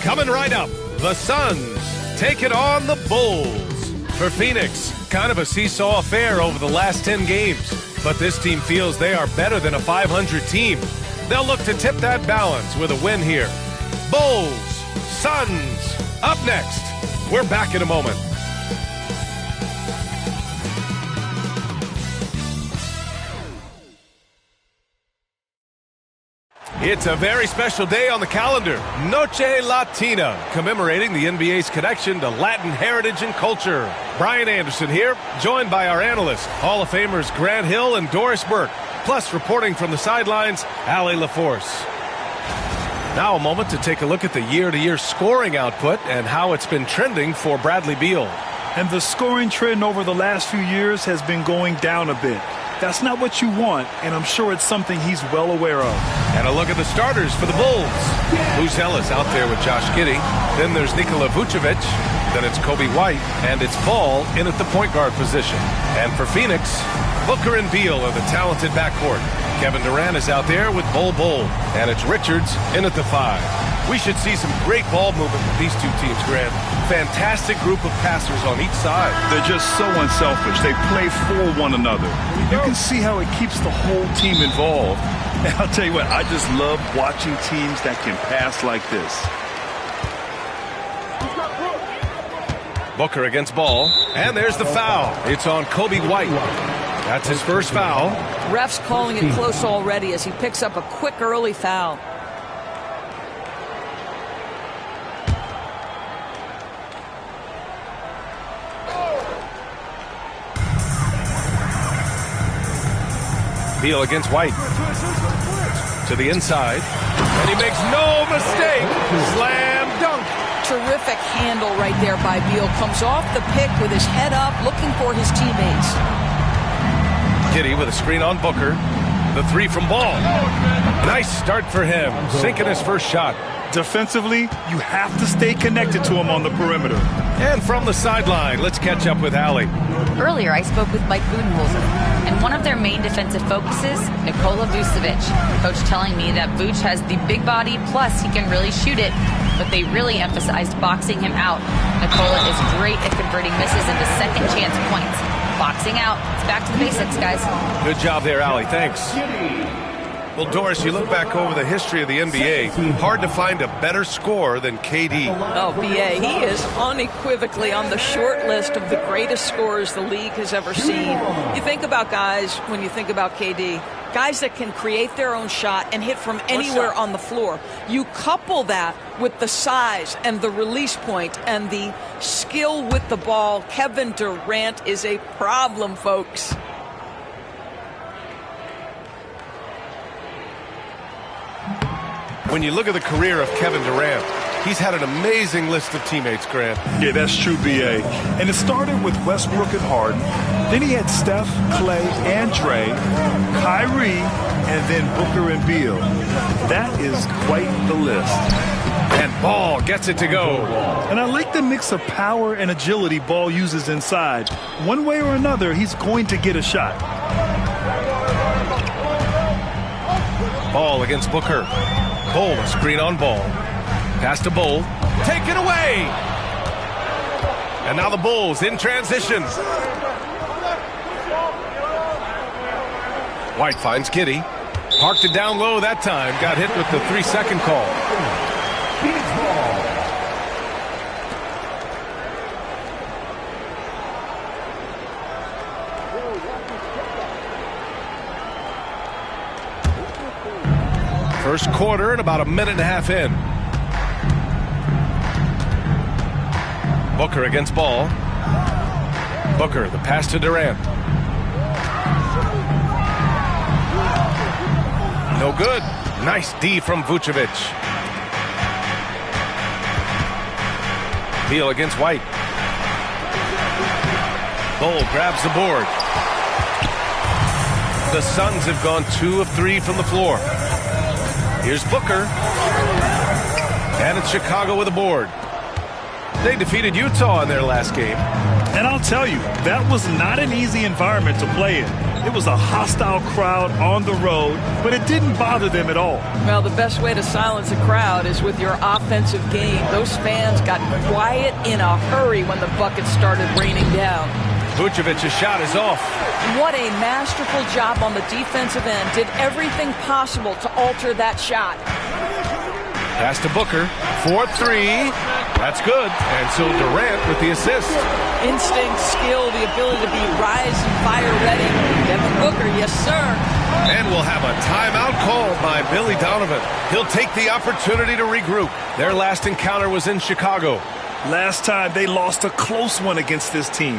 Coming right up, the Suns taking on the Bulls. For Phoenix, kind of a seesaw affair over the last 10 games. But this team feels they are better than a 500 team. They'll look to tip that balance with a win here. Bulls, Suns, up next. We're back in a moment. It's a very special day on the calendar, Noche Latina, commemorating the NBA's connection to Latin heritage and culture. Brian Anderson here, joined by our analysts, Hall of Famers Grant Hill and Doris Burke, plus reporting from the sidelines, Allie LaForce. Now a moment to take a look at the year-to-year scoring output and how it's been trending for Bradley Beal. And the scoring trend over the last few years has been going down a bit. That's not what you want, and I'm sure it's something he's well aware of. And a look at the starters for the Bulls. Luz Ellis out there with Josh Giddey. Then there's Nikola Vucevic. Then it's Kobe White. And it's Ball in at the point guard position. And for Phoenix, Booker and Beal are the talented backcourt. Kevin Durant is out there with Bol. And it's Richards in at the 5. We should see some great ball movement with these two teams, Grant. Fantastic group of passers on each side. They're just so unselfish. They play for one another. You can see how it keeps the whole team involved. And I'll tell you what, I just love watching teams that can pass like this. Booker against Ball. And there's the foul. It's on Kobe White. That's his first foul. Ref's calling it close already as he picks up a quick early foul. Beal against White. To the inside. And he makes no mistake. Slam dunk. Terrific handle right there by Beal. Comes off the pick with his head up, looking for his teammates. Giddey with a screen on Booker. The 3 from Ball. Nice start for him. Sinking his first shot. Defensively, you have to stay connected to him on the perimeter. And from the sideline, let's catch up with Allie. Earlier, I spoke with Mike Budenholzer, and one of their main defensive focuses, Nikola Vucevic. Coach telling me that Vuce has the big body, plus he can really shoot it, but they really emphasized boxing him out. Nikola is great at converting misses into second chance points. Boxing out. It's back to the basics, guys. Good job there, Allie. Thanks. Well, Doris, you look back over the history of the NBA, hard to find a better scorer than KD. Oh, B.A., he is unequivocally on the short list of the greatest scorers the league has ever seen. You think about guys, when you think about KD, guys that can create their own shot and hit from anywhere on the floor. You couple that with the size and the release point and the skill with the ball. Kevin Durant is a problem, folks. When you look at the career of Kevin Durant, he's had an amazing list of teammates, Grant. Yeah, that's true, B.A. And it started with Westbrook and Harden. Then he had Steph, Clay, and Dre, Kyrie, and then Booker and Beal. That is quite the list. And Ball gets it to go. And I like the mix of power and agility Ball uses inside. One way or another, he's going to get a shot. Ball against Booker. Ball, a screen on Ball. Pass to Ball. Taken away. And now the Bulls in transition. White finds Giddey. Parked it down low that time. Got hit with the 3-second call. First quarter and about a minute and a half in. Booker against Ball. Booker, the pass to Durant. No good. Nice D from Vucevic. Beal against White. Ball grabs the board. The Suns have gone 2 of 3 from the floor. Here's Booker. And it's Chicago with a board. They defeated Utah in their last game. And I'll tell you, that was not an easy environment to play in. It was a hostile crowd on the road, but it didn't bother them at all. Well, the best way to silence a crowd is with your offensive game. Those fans got quiet in a hurry when the buckets started raining down. Vucevic's shot is off. What a masterful job on the defensive end. Did everything possible to alter that shot. Pass to Booker for 3. That's good. And so Durant with the assist. Instinct, skill, the ability to be rise and fire ready. Devin Booker, yes, sir. And we'll have a timeout called by Billy Donovan. He'll take the opportunity to regroup. Their last encounter was in Chicago. Last time they lost a close one against this team.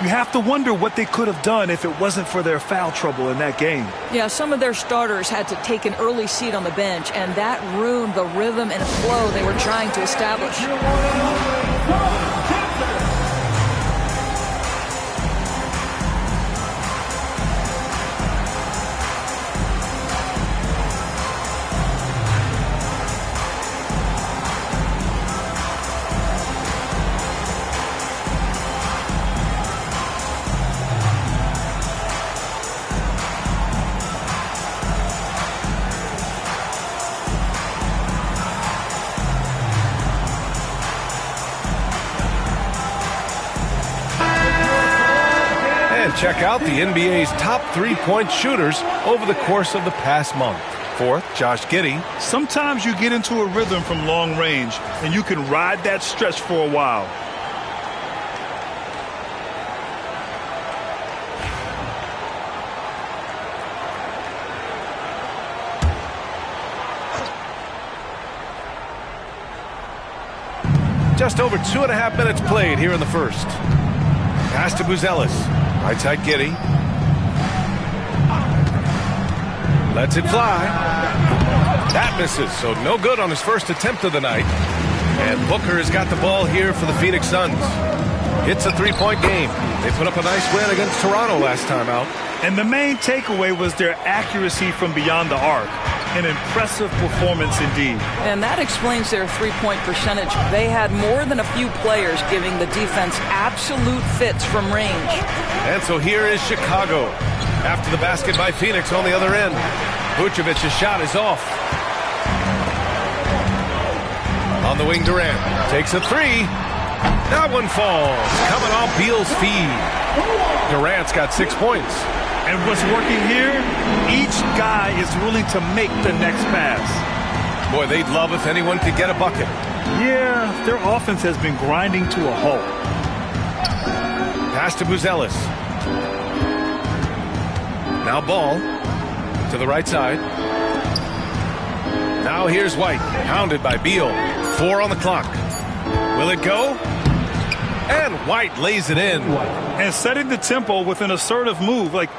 You have to wonder what they could have done if it wasn't for their foul trouble in that game. Yeah, some of their starters had to take an early seat on the bench, and that ruined the rhythm and flow they were trying to establish. Check out the NBA's top three-point shooters over the course of the past month. Fourth, Josh Giddey. Sometimes you get into a rhythm from long range, and you can ride that stretch for a while. Just over 2.5 minutes played here in the first. Pass to Buzelis. Right side Giddey. Lets it fly. That misses, so no good on his first attempt of the night. And Booker has got the ball here for the Phoenix Suns. It's a 3-point game. They put up a nice win against Toronto last time out. And the main takeaway was their accuracy from beyond the arc. An impressive performance indeed. And that explains their three-point percentage. They had more than a few players giving the defense absolute fits from range. And so here is Chicago. After the basket by Phoenix on the other end. Vucevic's shot is off. On the wing, Durant takes a 3. That one falls. Coming off Beal's feed. Durant's got 6 points. And what's working here, each guy is willing to make the next pass. Boy, they'd love if anyone could get a bucket. Yeah, their offense has been grinding to a halt. Pass to Buzelis. Now Ball to the right side. Now here's White, hounded by Beal. 4 on the clock. Will it go? And White lays it in. And setting the tempo with an assertive move. Like,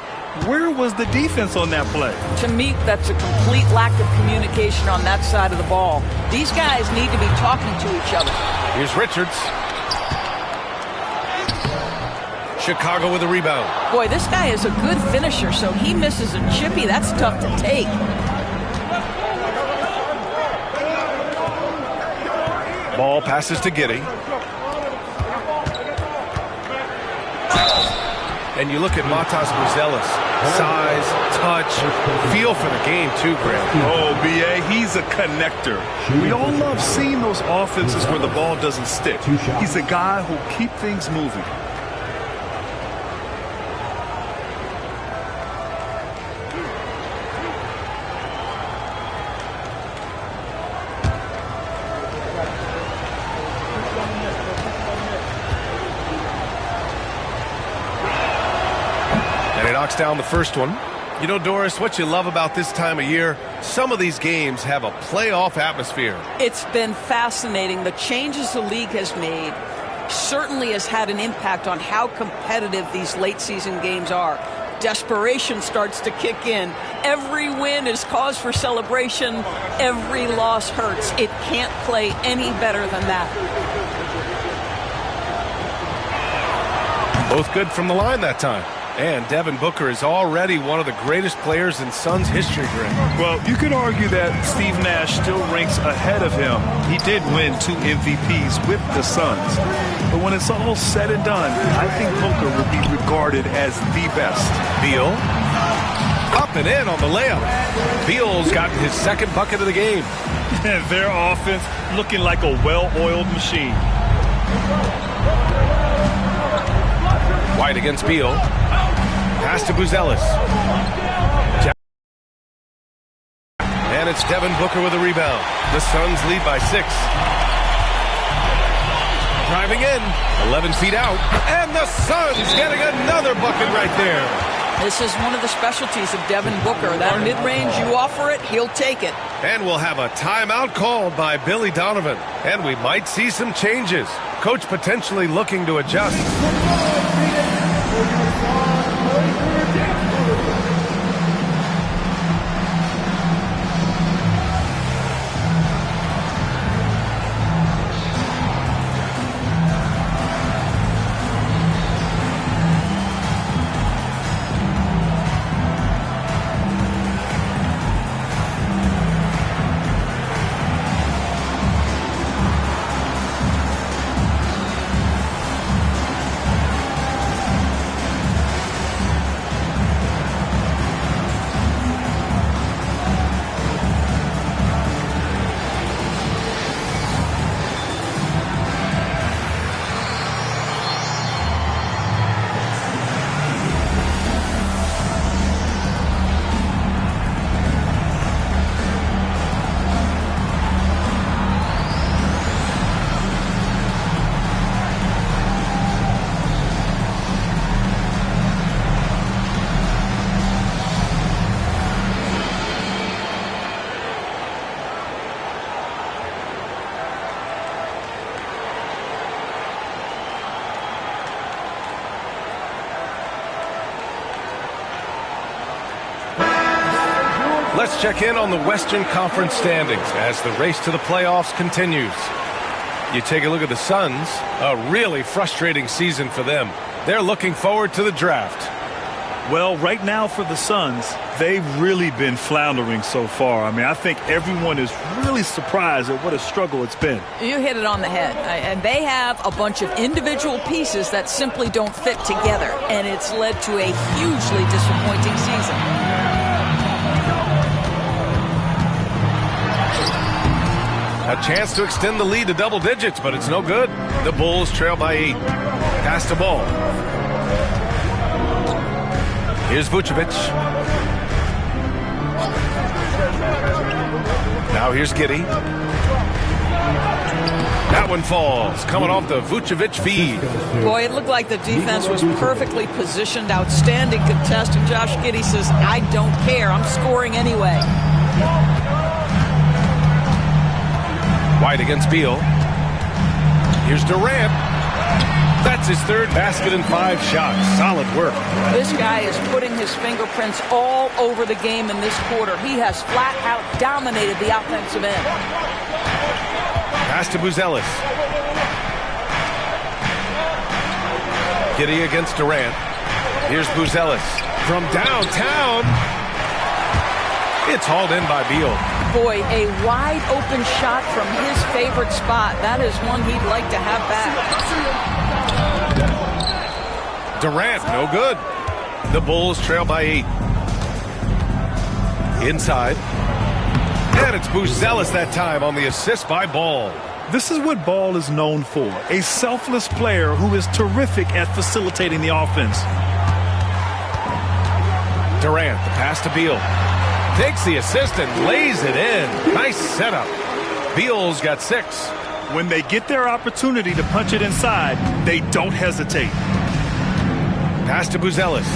where was the defense on that play? To me, that's a complete lack of communication on that side of the ball. These guys need to be talking to each other. Here's Richards. Chicago with a rebound. Boy, this guy is a good finisher, so he misses a chippy. That's tough to take. Ball passes to Giddey. And you look at Matas Buzelis. Size, touch, feel for the game too, Graham. Oh, B.A., he's a connector. We all love seeing those offenses where the ball doesn't stick. He's a guy who'll keep things moving. Knocks down the first one. You know, Doris, what you love about this time of year, some of these games have a playoff atmosphere. It's been fascinating. The changes the league has made certainly has had an impact on how competitive these late season games are. Desperation starts to kick in. Every win is cause for celebration. Every loss hurts. It can't play any better than that. Both good from the line that time. And Devin Booker is already one of the greatest players in Suns history, Greg. Well, you could argue that Steve Nash still ranks ahead of him. He did win 2 MVPs with the Suns. But when it's all said and done, I think Booker will be regarded as the best. Beal. Up and in on the layup. Beal's gotten his second bucket of the game. And their offense looking like a well-oiled machine. White against Beal. Pass to Buzelis. And it's Devin Booker with a rebound. The Suns lead by 6. Driving in. 11 feet out. And the Suns getting another bucket right there. This is one of the specialties of Devin Booker. That mid-range, you offer it, he'll take it. And we'll have a timeout called by Billy Donovan. And we might see some changes. Coach potentially looking to adjust. Let's check in on the Western Conference standings as the race to the playoffs continues. You take a look at the Suns, a really frustrating season for them. They're looking forward to the draft. Well, right now for the Suns, they've really been floundering so far. I mean, I think everyone is really surprised at what a struggle it's been. You hit it on the head. And they have a bunch of individual pieces that simply don't fit together. And it's led to a hugely disappointing season. A chance to extend the lead to double digits, but it's no good. The Bulls trail by 8. Pass the ball. Here's Vucevic. Now here's Giddey. That one falls, coming off the Vucevic feed. Boy, it looked like the defense was perfectly positioned. Outstanding contest, and Josh Giddey says, I don't care. I'm scoring anyway. White against Beal. Here's Durant. That's his third basket and 5 shots. Solid work. This guy is putting his fingerprints all over the game in this quarter. He has flat out dominated the offensive end. Pass to Buzelis. Giddey against Durant. Here's Buzelis from downtown. It's hauled in by Beal. Boy, a wide open shot from his favorite spot. That is one he'd like to have back. Durant, no good. The Bulls trail by 8. Inside. And it's Buzelis that time on the assist by Ball. This is what Ball is known for. A selfless player who is terrific at facilitating the offense. Durant, the pass to Beal. Takes the assist and lays it in. Nice setup. Beal's got 6. When they get their opportunity to punch it inside, they don't hesitate. Pass to Buzelis.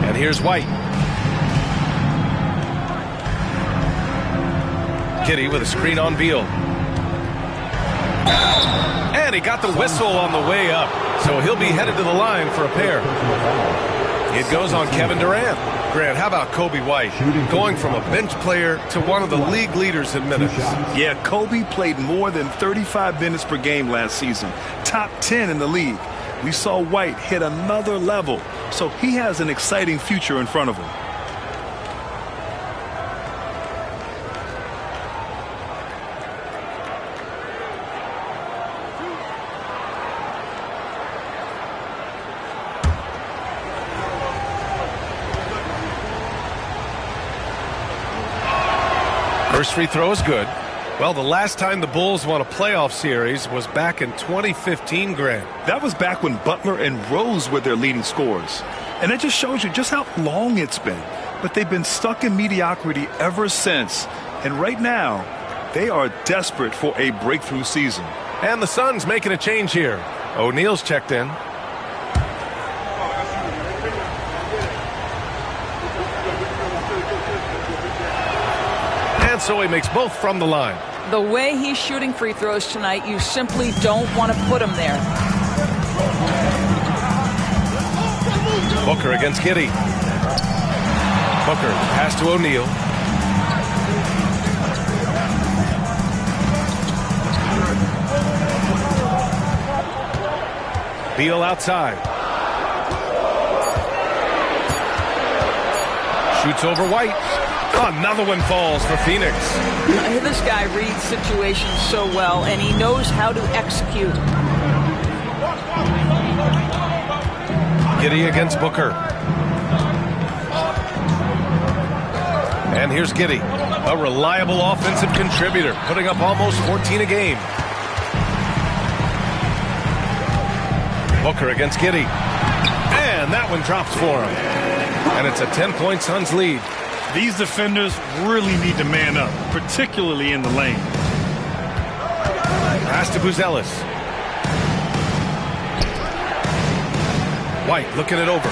And here's White. Giddey with a screen on Beal. And he got the whistle on the way up. So he'll be headed to the line for a pair. It goes on Kevin Durant. Grant, how about Kobe White? Going from a bench player to one of the league leaders in minutes. Yeah, Kobe played more than 35 minutes per game last season. Top 10 in the league. We saw White hit another level, so he has an exciting future in front of him. First free throw is good. Well, the last time the Bulls won a playoff series was back in 2015, Grant. That was back when Butler and Rose were their leading scorers. And that just shows you just how long it's been. But they've been stuck in mediocrity ever since. And right now, they are desperate for a breakthrough season. And the Suns making a change here. O'Neal's checked in. And so he makes both from the line. The way he's shooting free throws tonight, you simply don't want to put him there. Booker against Giddey. Booker, pass to O'Neal. Beal outside. Shoots over White. Another one falls for Phoenix. This guy reads situations so well, and he knows how to execute. Giddey against Booker. And here's Giddey, a reliable offensive contributor, putting up almost 14 a game. Booker against Giddey. And that one drops for him. And it's a 10-point Suns lead. These defenders really need to man up, particularly in the lane. Pass to Buzelis. White looking it over.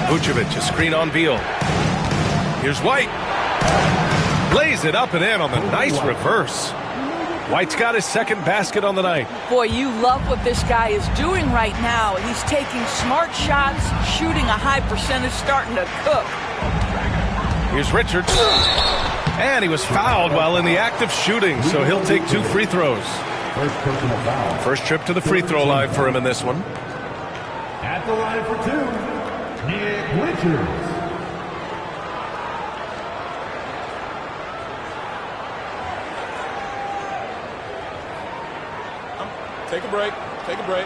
Vucevic, a screen on Beal. Here's White. Lays it up and in on the nice reverse. White's got his second basket on the night. Boy, you love what this guy is doing right now. He's taking smart shots, shooting a high percentage, starting to cook. Here's Richards. And he was fouled while in the act of shooting, so he'll take 2 free throws. First trip to the free throw line for him in this one. At the line for 2, Nick Richards. Take a break. Take a break.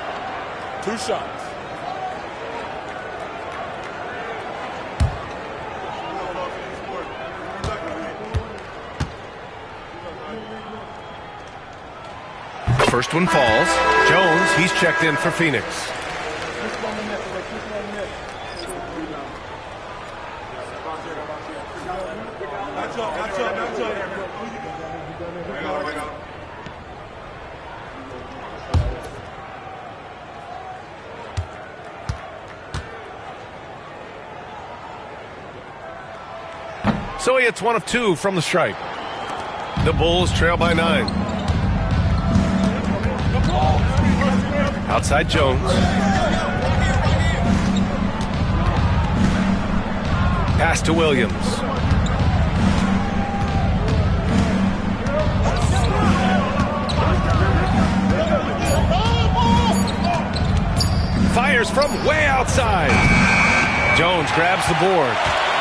2 shots. First one falls. Jones, he's checked in for Phoenix. So he hits 1 of 2 from the stripe. The Bulls trail by 9. Outside Jones. Pass to Williams. Fires from way outside. Jones grabs the board.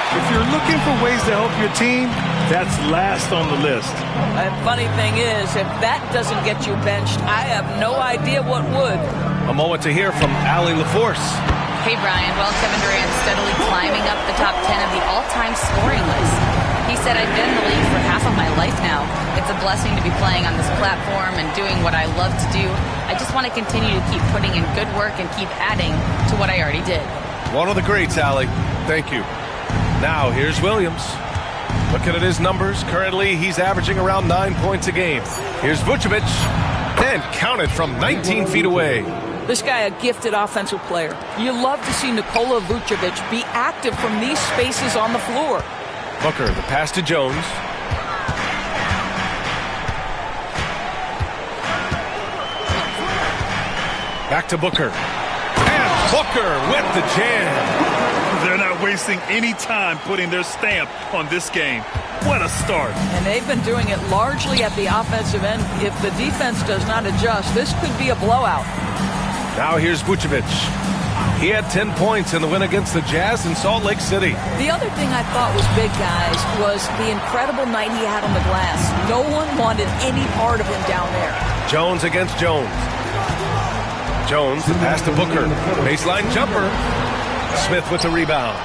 If you're looking for ways to help your team, that's last on the list. The funny thing is, if that doesn't get you benched, I have no idea what would. A moment to hear from Allie LaForce. Hey, Brian. Well, Kevin Durant's steadily climbing up the top 10 of the all-time scoring list. He said, I've been in the league for half of my life now. It's a blessing to be playing on this platform and doing what I love to do. I just want to continue to keep putting in good work and keep adding to what I already did. One of the greats, Allie. Thank you. Now, here's Williams. Looking at his numbers, currently he's averaging around 9 points a game. Here's Vucevic, and counted from 19 feet away. This guy, a gifted offensive player. You love to see Nikola Vucevic be active from these spaces on the floor. Booker, the pass to Jones. Back to Booker. And Booker with the jam. They're not wasting any time putting their stamp on this game. What a start. And they've been doing it largely at the offensive end. If the defense does not adjust, this could be a blowout. Now here's Vucevic. He had 10 points in the win against the Jazz in Salt Lake City. The other thing I thought was big, guys, was the incredible night he had on the glass. No one wanted any part of him down there. Jones against Jones. Jones, the pass to Booker. Baseline jumper. Smith with the rebound.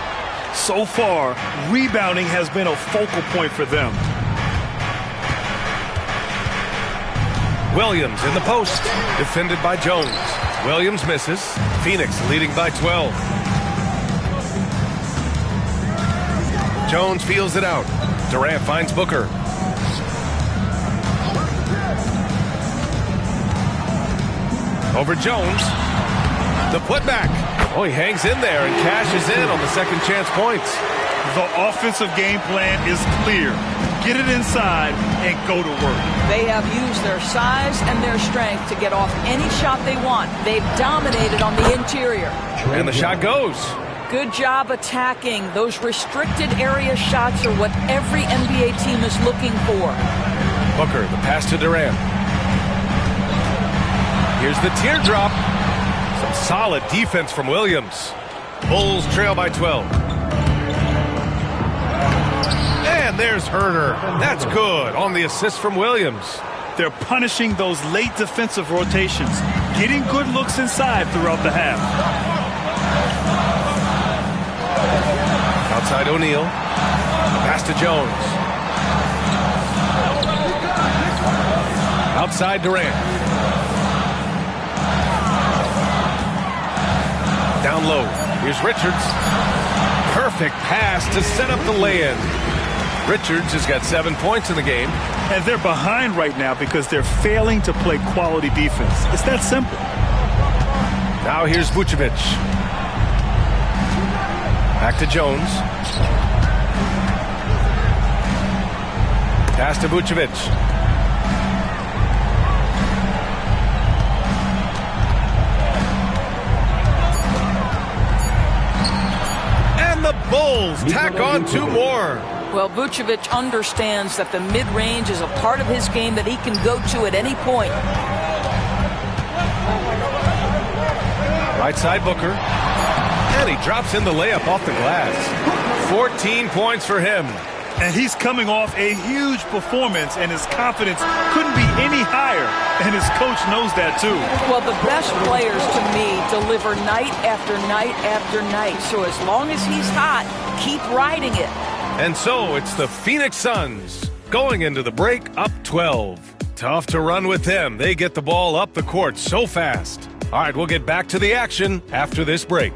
So far, rebounding has been a focal point for them. Williams in the post. Defended by Jones. Williams misses. Phoenix leading by 12. Jones feels it out. Durant finds Booker. Over Jones. The putback. Oh, he hangs in there and cashes in on the second chance points. The offensive game plan is clear. Get it inside and go to work. They have used their size and their strength to get off any shot they want. They've dominated on the interior. And the shot goes. Good job attacking. Those restricted area shots are what every NBA team is looking for. Booker, the pass to Durant. Here's the teardrop. Some solid defense from Williams. Bulls trail by 12. And there's Herter. That's good on the assist from Williams. They're punishing those late defensive rotations, getting good looks inside throughout the half. Outside O'Neal. Pass to Jones. Outside Durant. Down low. Here's Richards. Perfect pass to set up the lay-in. Richards has got 7 points in the game. And they're behind right now because they're failing to play quality defense. It's that simple. Now here's Vucevic. Back to Jones. Pass to Vucevic. And the Bulls tack on 2 more. Well, Vucevic understands that the mid-range is a part of his game that he can go to at any point. Right side Booker. And he drops in the layup off the glass. 14 points for him. And he's coming off a huge performance, and his confidence couldn't be any higher. And his coach knows that, too. Well, the best players, to me, deliver night after night after night. So as long as he's hot, keep riding it. And so it's the Phoenix Suns going into the break up 12. Tough to run with them. They get the ball up the court so fast. All right, we'll get back to the action after this break.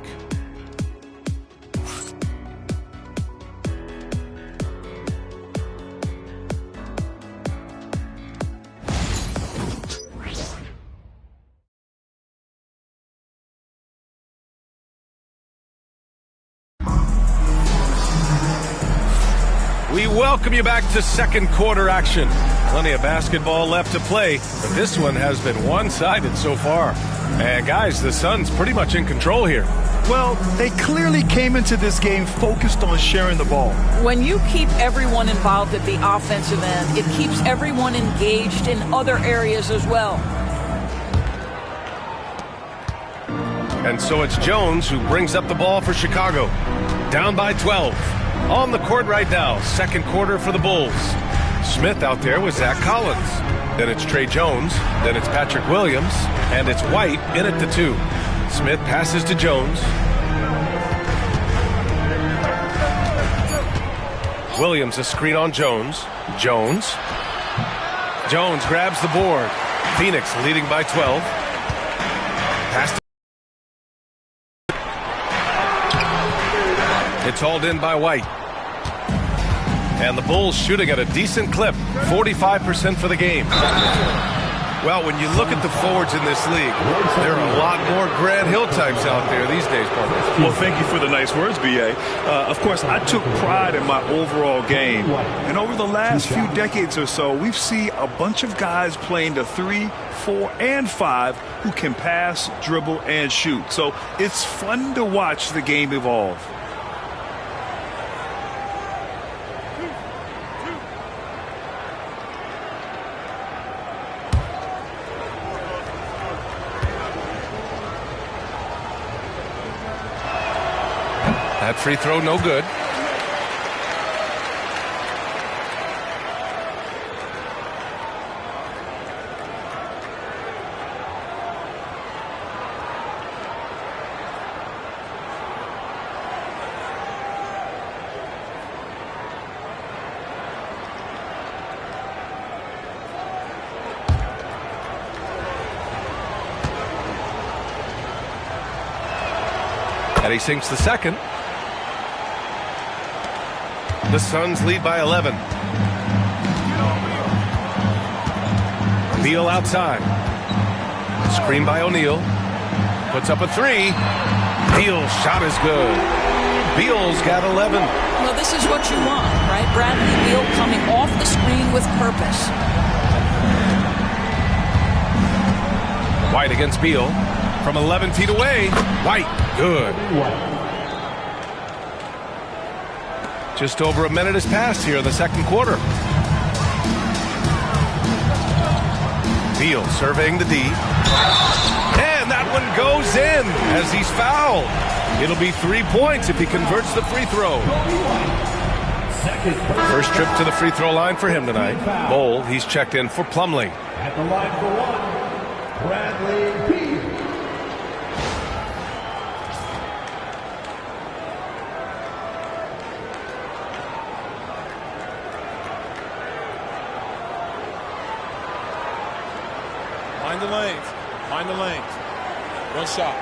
We welcome you back to second quarter action. Plenty of basketball left to play, but this one has been one-sided so far. And guys, the Suns pretty much in control here. Well, they clearly came into this game focused on sharing the ball. When you keep everyone involved at the offensive end, it keeps everyone engaged in other areas as well. And so it's Jones who brings up the ball for Chicago. Down by 12. On the court right now, second quarter for the Bulls. Smith out there with Zach Collins. Then it's Trey Jones. Then it's Patrick Williams. And it's White in at the 2. Smith passes to Jones. Williams a screen on Jones. Jones grabs the board. Phoenix leading by 12. Pass to It's hauled in by White. And the Bulls shooting at a decent clip, 45% for the game. Well, when you look at the forwards in this league, there are a lot more Grant Hill types out there these days, partner. Well, thank you for the nice words, B.A. Of course, I took pride in my overall game. And over the last few decades or so, we've seen a bunch of guys playing the 3, 4, and 5 who can pass, dribble, and shoot. So it's fun to watch the game evolve. That free throw no good. And he sinks the second. The Suns lead by 11. Beal outside. Screen by O'Neal. Puts up a three. Beal's shot is good. Beal's got 11. Well, this is what you want, right? Bradley Beal coming off the screen with purpose. White against Beal. From 11 feet away. White, good. Just over a minute has passed here in the second quarter. Beal surveying the D. And that one goes in as he's fouled. It'll be 3 points if he converts the free throw. First trip to the free throw line for him tonight. Bowl, he's checked in for Plumlee. At the line for one, Bradley Beal. Mind the lanes. Mind the lanes. One shot.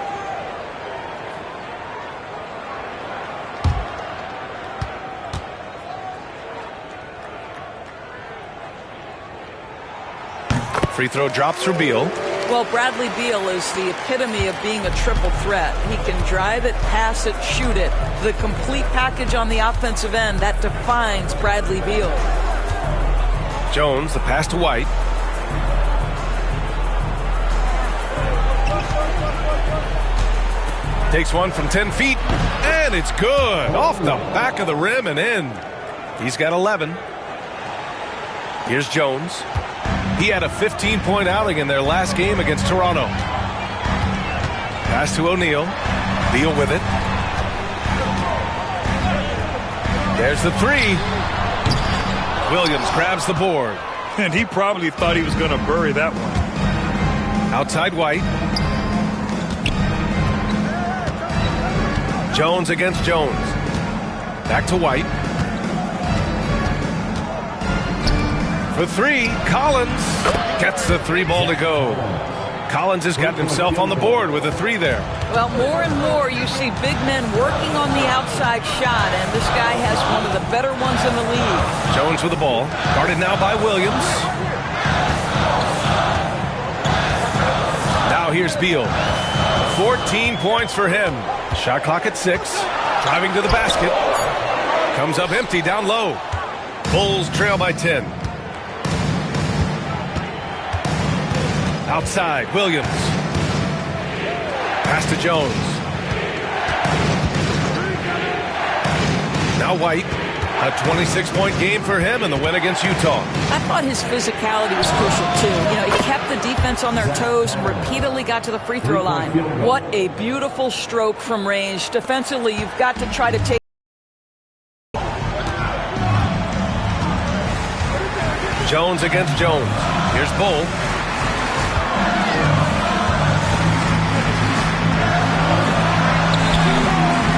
Free throw drops for Beal. Well, Bradley Beal is the epitome of being a triple threat. He can drive it, pass it, shoot it. The complete package on the offensive end, that defines Bradley Beal. Jones, the pass to White. Takes one from 10 feet, and it's good. Off the back of the rim and in. He's got 11. Here's Jones. He had a 15-point outing in their last game against Toronto. Pass to O'Neal. Beal with it. There's the three. Williams grabs the board. And he probably thought he was going to bury that one. Outside White. Jones against Jones. Back to White. For three, Collins gets the three ball to go. Collins has got himself on the board with a three there. Well, more and more you see big men working on the outside shot, and this guy has one of the better ones in the league. Jones with the ball. Guarded now by Williams. Now here's Beal. 14 points for him. Shot clock at 6. Driving to the basket. Comes up empty down low. Bulls trail by 10. Outside, Williams. Pass to Jones. Now White. A 26-point game for him in the win against Utah. I thought his physicality was crucial, too. You know, he kept the defense on their toes and repeatedly got to the free throw line. What a beautiful stroke from range. Defensively, you've got to try to take. Jones against Jones. Here's Bull.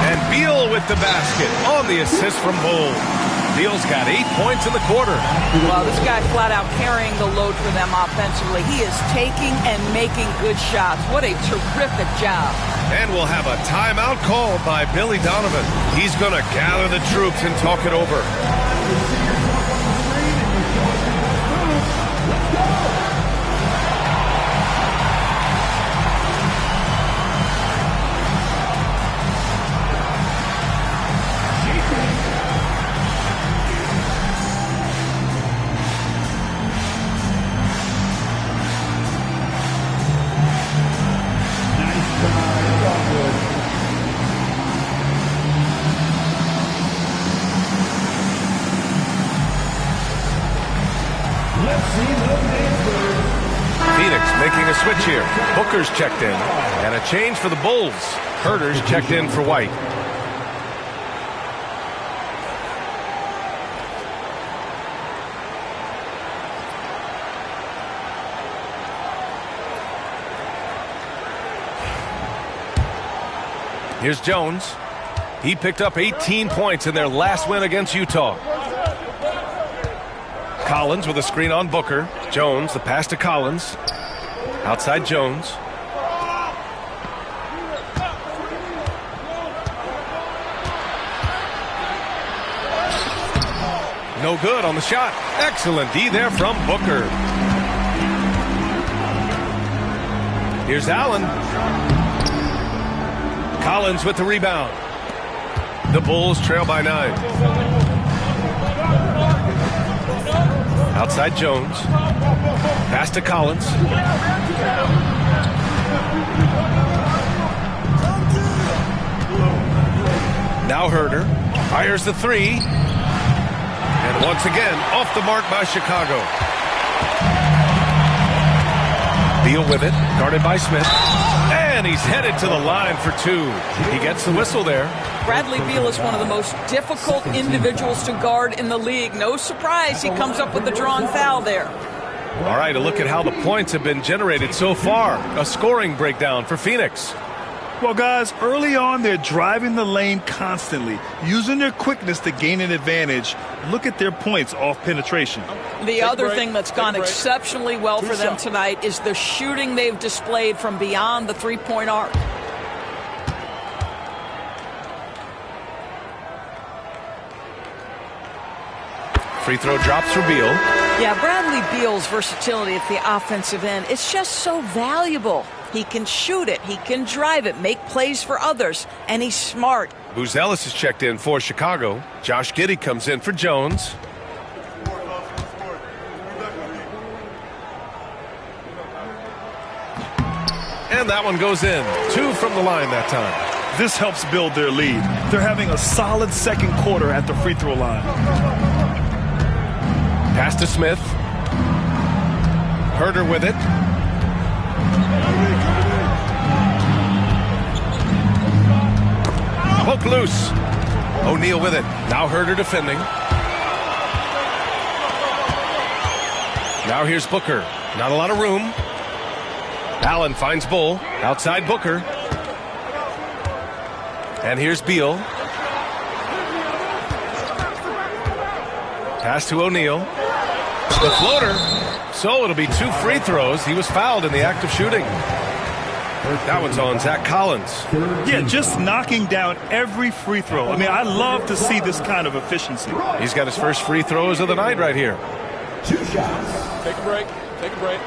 And Beal with the basket on the assist from Bull. Beal's got 8 points in the quarter. Well, this guy flat out carrying the load for them offensively. He is taking and making good shots. What a terrific job. And we'll have a timeout called by Billy Donovan. He's going to gather the troops and talk it over. Making a switch here. Booker's checked in. And a change for the Bulls. Herter's checked in for White. Here's Jones. He picked up 18 points in their last win against Utah. Collins with a screen on Booker. Jones, the pass to Collins. Outside Jones. No good on the shot. Excellent D there from Booker. Here's Allen. Collins with the rebound. The Bulls trail by 9. Outside Jones. Pass to Collins. Now Herder fires the three. And once again, off the mark by Chicago. Beal with it, guarded by Smith. And he's headed to the line for 2. He gets the whistle there. Bradley Beal is one of the most difficult individuals to guard in the league. No surprise he comes up with the drawn foul there. All right, a look at how the points have been generated so far. A scoring breakdown for Phoenix. Well, guys, early on, they're driving the lane constantly, using their quickness to gain an advantage. Look at their points off penetration. The other thing that's gone exceptionally well for them tonight is the shooting they've displayed from beyond the three-point arc. Free throw drops for Beal. Yeah, Bradley Beal's versatility at the offensive end, it's just so valuable. He can shoot it, he can drive it, make plays for others, and he's smart. Booz Ellis is checked in for Chicago. Josh Giddey comes in for Jones. And that one goes in. 2 from the line that time. This helps build their lead. They're having a solid second quarter at the free throw line. Pass to Smith. Herder with it. Poke loose. O'Neal with it. Now Herder defending. Now here's Booker. Not a lot of room. Allen finds Bull. Outside Booker. And here's Beal. Pass to O'Neal. The floater. So it'll be 2 free throws. He was fouled in the act of shooting. That one's on Zach Collins. Yeah, just knocking down every free throw. I mean, I love to see this kind of efficiency. He's got his first free throws of the night right here. 2 shots. Take a break. Take a break.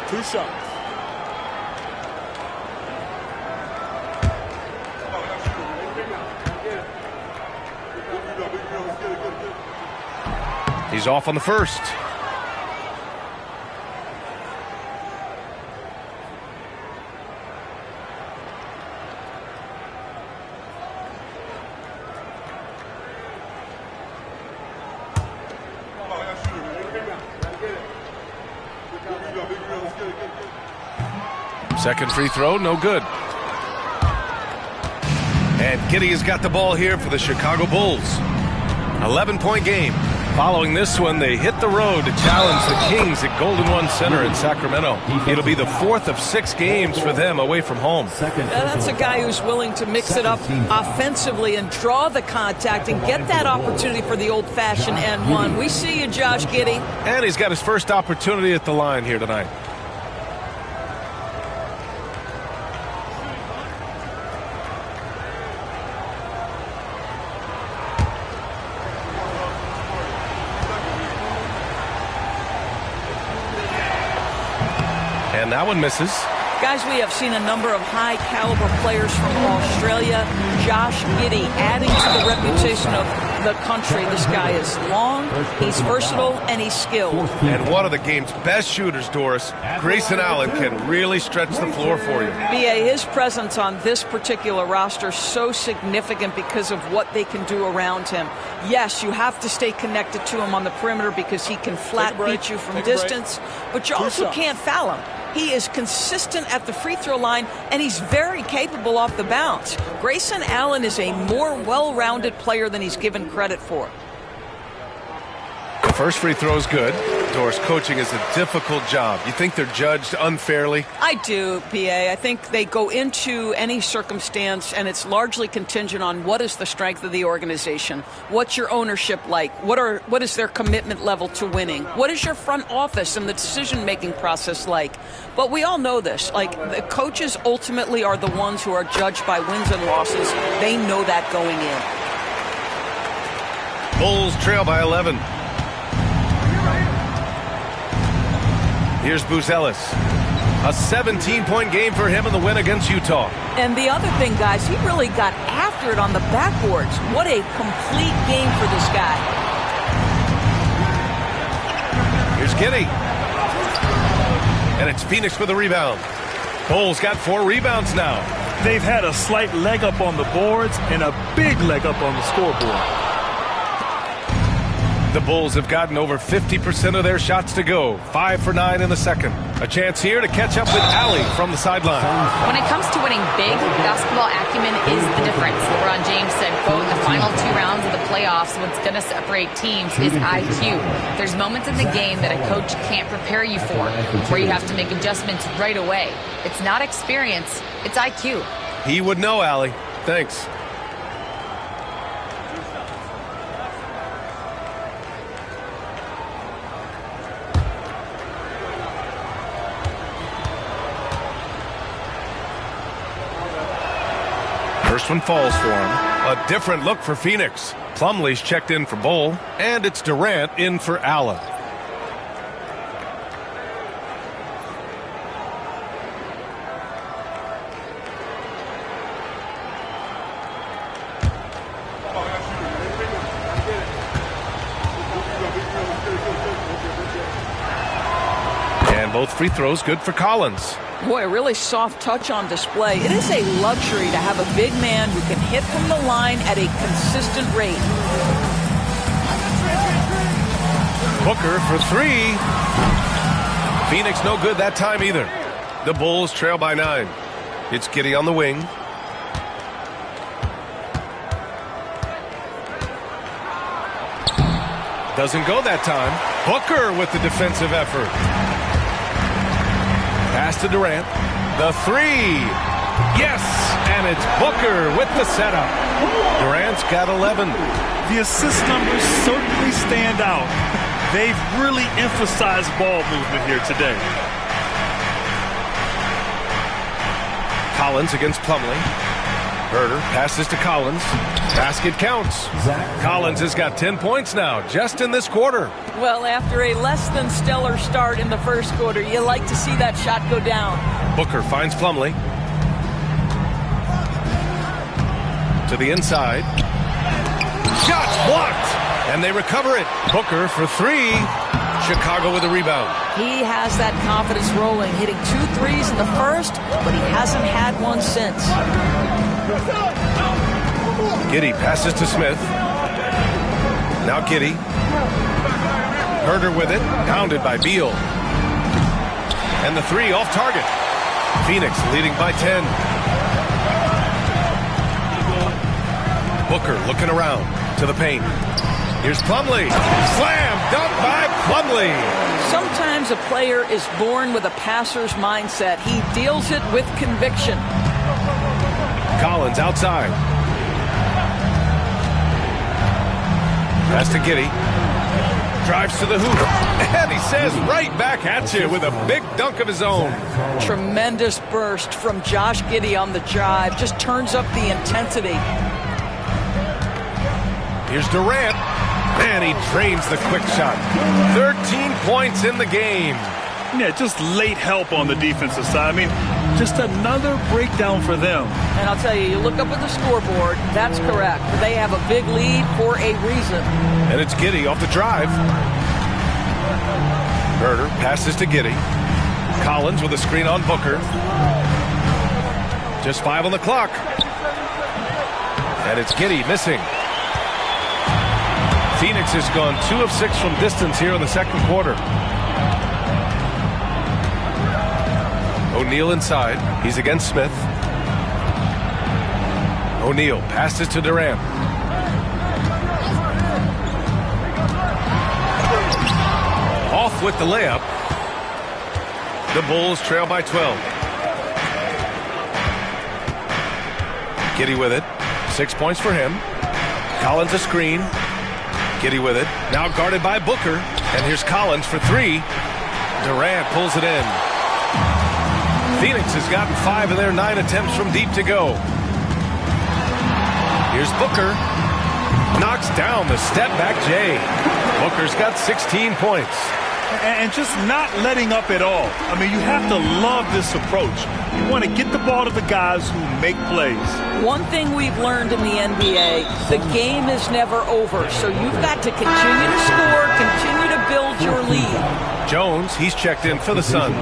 2 shots. He's off on the first. Second free throw, no good. And Giddey has got the ball here for the Chicago Bulls. 11-point game. Following this one, they hit the road to challenge the Kings at Golden One Center in Sacramento. It'll be the 4th of 6 games for them away from home. That's a guy who's willing to mix it up offensively and draw the contact and get that opportunity for the old-fashioned N1. We see you, Josh Giddey. And he's got his first opportunity at the line here tonight. And that one misses. Guys, we have seen a number of high-caliber players from Australia. Josh Giddey adding to the reputation of the country. This guy is long, he's versatile, and he's skilled. And one of the game's best shooters, Doris. Grayson Allen can really stretch the floor for you. B.A., his presence on this particular roster is so significant because of what they can do around him. Yes, you have to stay connected to him on the perimeter because he can flat beat you from distance, but you also can't foul him. He is consistent at the free throw line, and he's very capable off the bounce. Grayson Allen is a more well-rounded player than he's given credit for. The first free throw is good. Doris, coaching is a difficult job. You think they're judged unfairly? I do, PA. I think they go into any circumstance, and it's largely contingent on what is the strength of the organization. What's your ownership like? What is their commitment level to winning? What is your front office and the decision-making process like? But we all know this. Like, the coaches ultimately are the ones who are judged by wins and losses. They know that going in. Bulls trail by 11. Here's Buzelis. A 17-point game for him in the win against Utah. And the other thing, guys, he really got after it on the backboards. What a complete game for this guy. Here's Giddey. And it's Phoenix with a rebound. Bulls got 4 rebounds now. They've had a slight leg up on the boards and a big leg up on the scoreboard. The Bulls have gotten over 50% of their shots to go. 5 for 9 in the second. A chance here to catch up with Allie from the sideline. When it comes to winning big, basketball acumen is the difference. LeBron James said, quote, the final 2 rounds of the playoffs, what's going to separate teams is IQ. There's moments in the game that a coach can't prepare you for, where you have to make adjustments right away. It's not experience, it's IQ. He would know, Allie. Thanks. First one falls for him. A different look for Phoenix. Plumlee's checked in for Bull, and it's Durant in for Allen. And both free throws good for Collins. Boy, a really soft touch on display. It is a luxury to have a big man who can hit from the line at a consistent rate. Booker for 3. Phoenix no good that time either. The Bulls trail by 9. It's Giddey on the wing. Doesn't go that time. Booker with the defensive effort. Pass to Durant. The 3. Yes! And it's Booker with the setup. Durant's got 11. The assist numbers certainly stand out. They've really emphasized ball movement here today. Collins against Plumlee. Herder passes to Collins. Basket counts. Collins has got 10 points now, just in this quarter. Well, after a less than stellar start in the first quarter, you like to see that shot go down. Booker finds Plumlee. To the inside. Shots blocked! And they recover it. Booker for 3. Chicago with a rebound. He has that confidence rolling, hitting 2 threes in the first, but he hasn't had one since. Giddey passes to Smith. Now Giddey. Herder with it. Pounded by Beal. And the 3 off target. Phoenix leading by 10. Booker looking around to the paint. Here's Plumlee. Slam dunk by Plumlee. Sometimes a player is born with a passer's mindset. He deals it with conviction. Collins outside. Pass to Giddey. Drives to the hoop. And he says right back at you with a big dunk of his own. Tremendous burst from Josh Giddey on the drive. Just turns up the intensity. Here's Durant. And he drains the quick shot. 13 points in the game. Yeah, just late help on the defensive side. I mean, just another breakdown for them. And I'll tell you, you look up at the scoreboard, that's correct. They have a big lead for a reason. And it's Giddey off the drive. Herder passes to Giddey. Collins with a screen on Booker. Just 5 on the clock. And it's Giddey missing. Phoenix has gone 2 of 6 from distance here in the second quarter. O'Neal inside. He's against Smith. O'Neal passes to Durant. Off with the layup. The Bulls trail by 12. Giddey with it. 6 points for him. Collins a screen. Giddey with it. Now guarded by Booker. And here's Collins for three. Durant pulls it in. Phoenix has gotten 5 of their 9 attempts from deep to go. Here's Booker. Knocks down the step-back J. Booker's got 16 points. And just not letting up at all. I mean, you have to love this approach. You want to get the ball to the guys who make plays. One thing we've learned in the NBA, the game is never over. So you've got to continue to score, continue to build your lead. Jones, he's checked in for the Suns.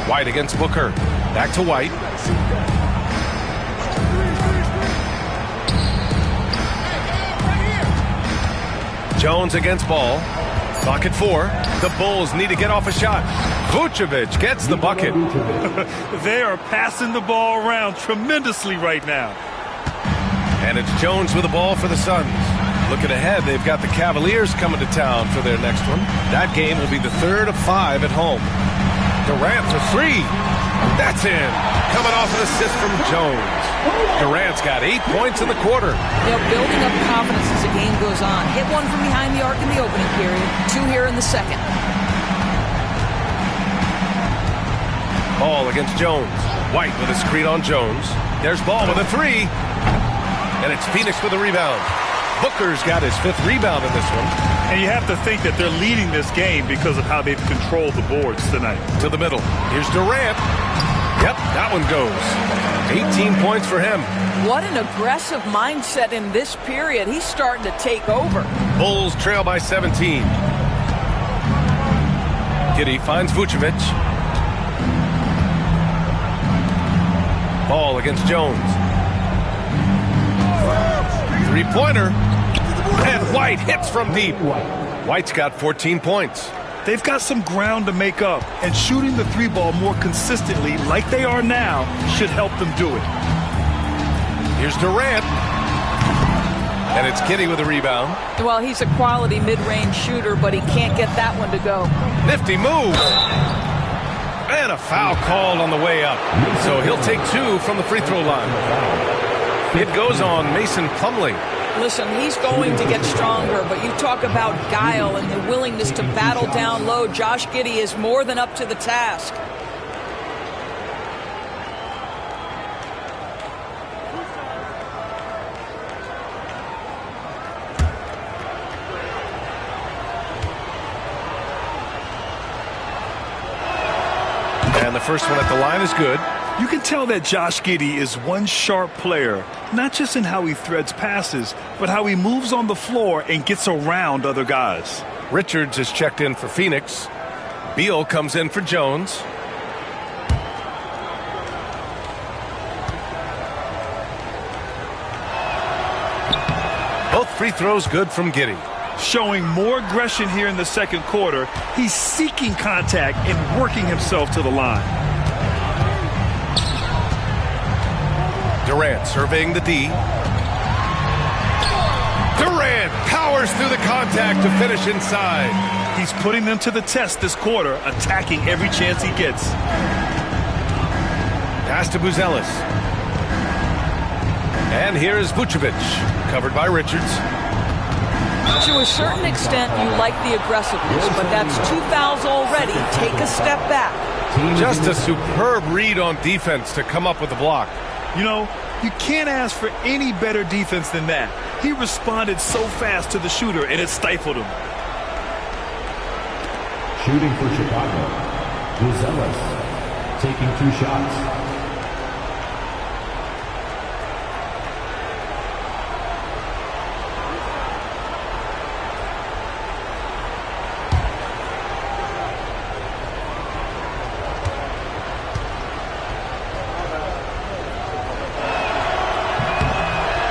White against Booker. Back to White. Jones against Ball. Clock at 4. The Bulls need to get off a shot. Vucevic gets the bucket. They are passing the ball around tremendously right now. And it's Jones with the ball for the Suns. Looking ahead, they've got the Cavaliers coming to town for their next one. That game will be the 3rd of 5 at home. Durant for 3. That's in. Coming off an assist from Jones. Durant's got 8 points in the quarter. They're building up confidence as the game goes on. Hit one from behind the arc in the opening period. 2 here in the second. Ball against Jones. White with a screen on Jones. There's Ball with a 3. And it's Phoenix with a rebound. Booker's got his 5th rebound in this one. And you have to think that they're leading this game because of how they've controlled the boards tonight. To the middle. Here's Durant. Yep, that one goes. 18 points for him. What an aggressive mindset in this period. He's starting to take over. Bulls trail by 17. Giddey finds Vucevic. Ball against Jones. Three-pointer. And White hits from deep. White's got 14 points. They've got some ground to make up, and shooting the 3-ball more consistently like they are now should help them do it. Here's Durant. And it's Giddey with a rebound. Well, he's a quality mid-range shooter, but he can't get that one to go. Nifty move. And a foul called on the way up. So he'll take 2 from the free throw line. It goes on Mason Plumlee. Listen, he's going to get stronger, but you talk about guile and the willingness to battle down low. Josh Giddey is more than up to the task. And the first one at the line is good. You can tell that Josh Giddey is one sharp player, not just in how he threads passes, but how he moves on the floor and gets around other guys. Richards is checked in for Phoenix. Beal comes in for Jones. Both free throws good from Giddey. Showing more aggression here in the second quarter. He's seeking contact and working himself to the line. Durant surveying the D. Durant powers through the contact to finish inside. He's putting them to the test this quarter, attacking every chance he gets. Pass to Buzelis. And here is Vucevic, covered by Richards. To a certain extent, you like the aggressiveness, but that's 2 fouls already. Take a step back. Just a superb read on defense to come up with the block. You know, you can't ask for any better defense than that. He responded so fast to the shooter, and it stifled him. Shooting for Chicago, Buzelis taking 2 shots.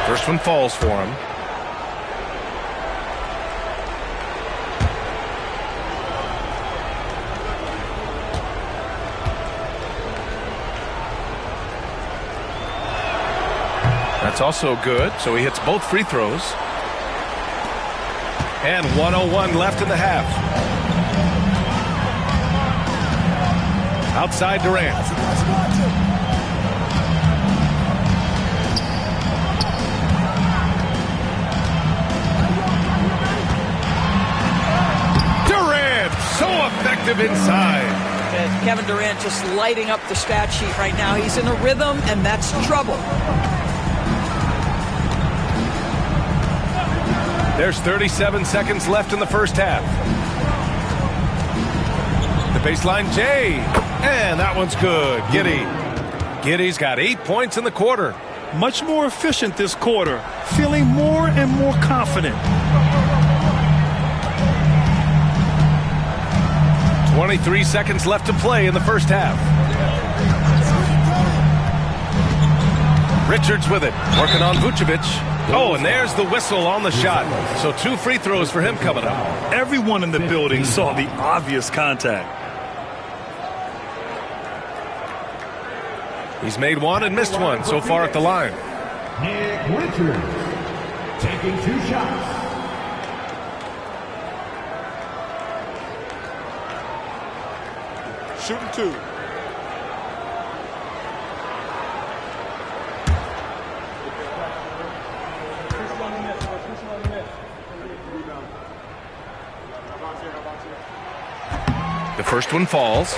First one falls for him. That's also good, so he hits both free throws. And 1:01 left in the half. Outside Durant. Durant, so effective inside. And Kevin Durant just lighting up the stat sheet right now. He's in a rhythm, and that's trouble. There's 37 seconds left in the first half. The baseline J. And that one's good. Giddey's got 8 points in the quarter. Much more efficient this quarter. Feeling more and more confident. 23 seconds left to play in the first half. Richards with it. Working on Vucevic. Oh, and there's the whistle on the shot. So 2 free throws for him coming up. Everyone in the building saw the obvious contact. He's made 1 and missed 1 so far at the line. Nick Richards taking 2 shots. Shooting 2. The first one falls.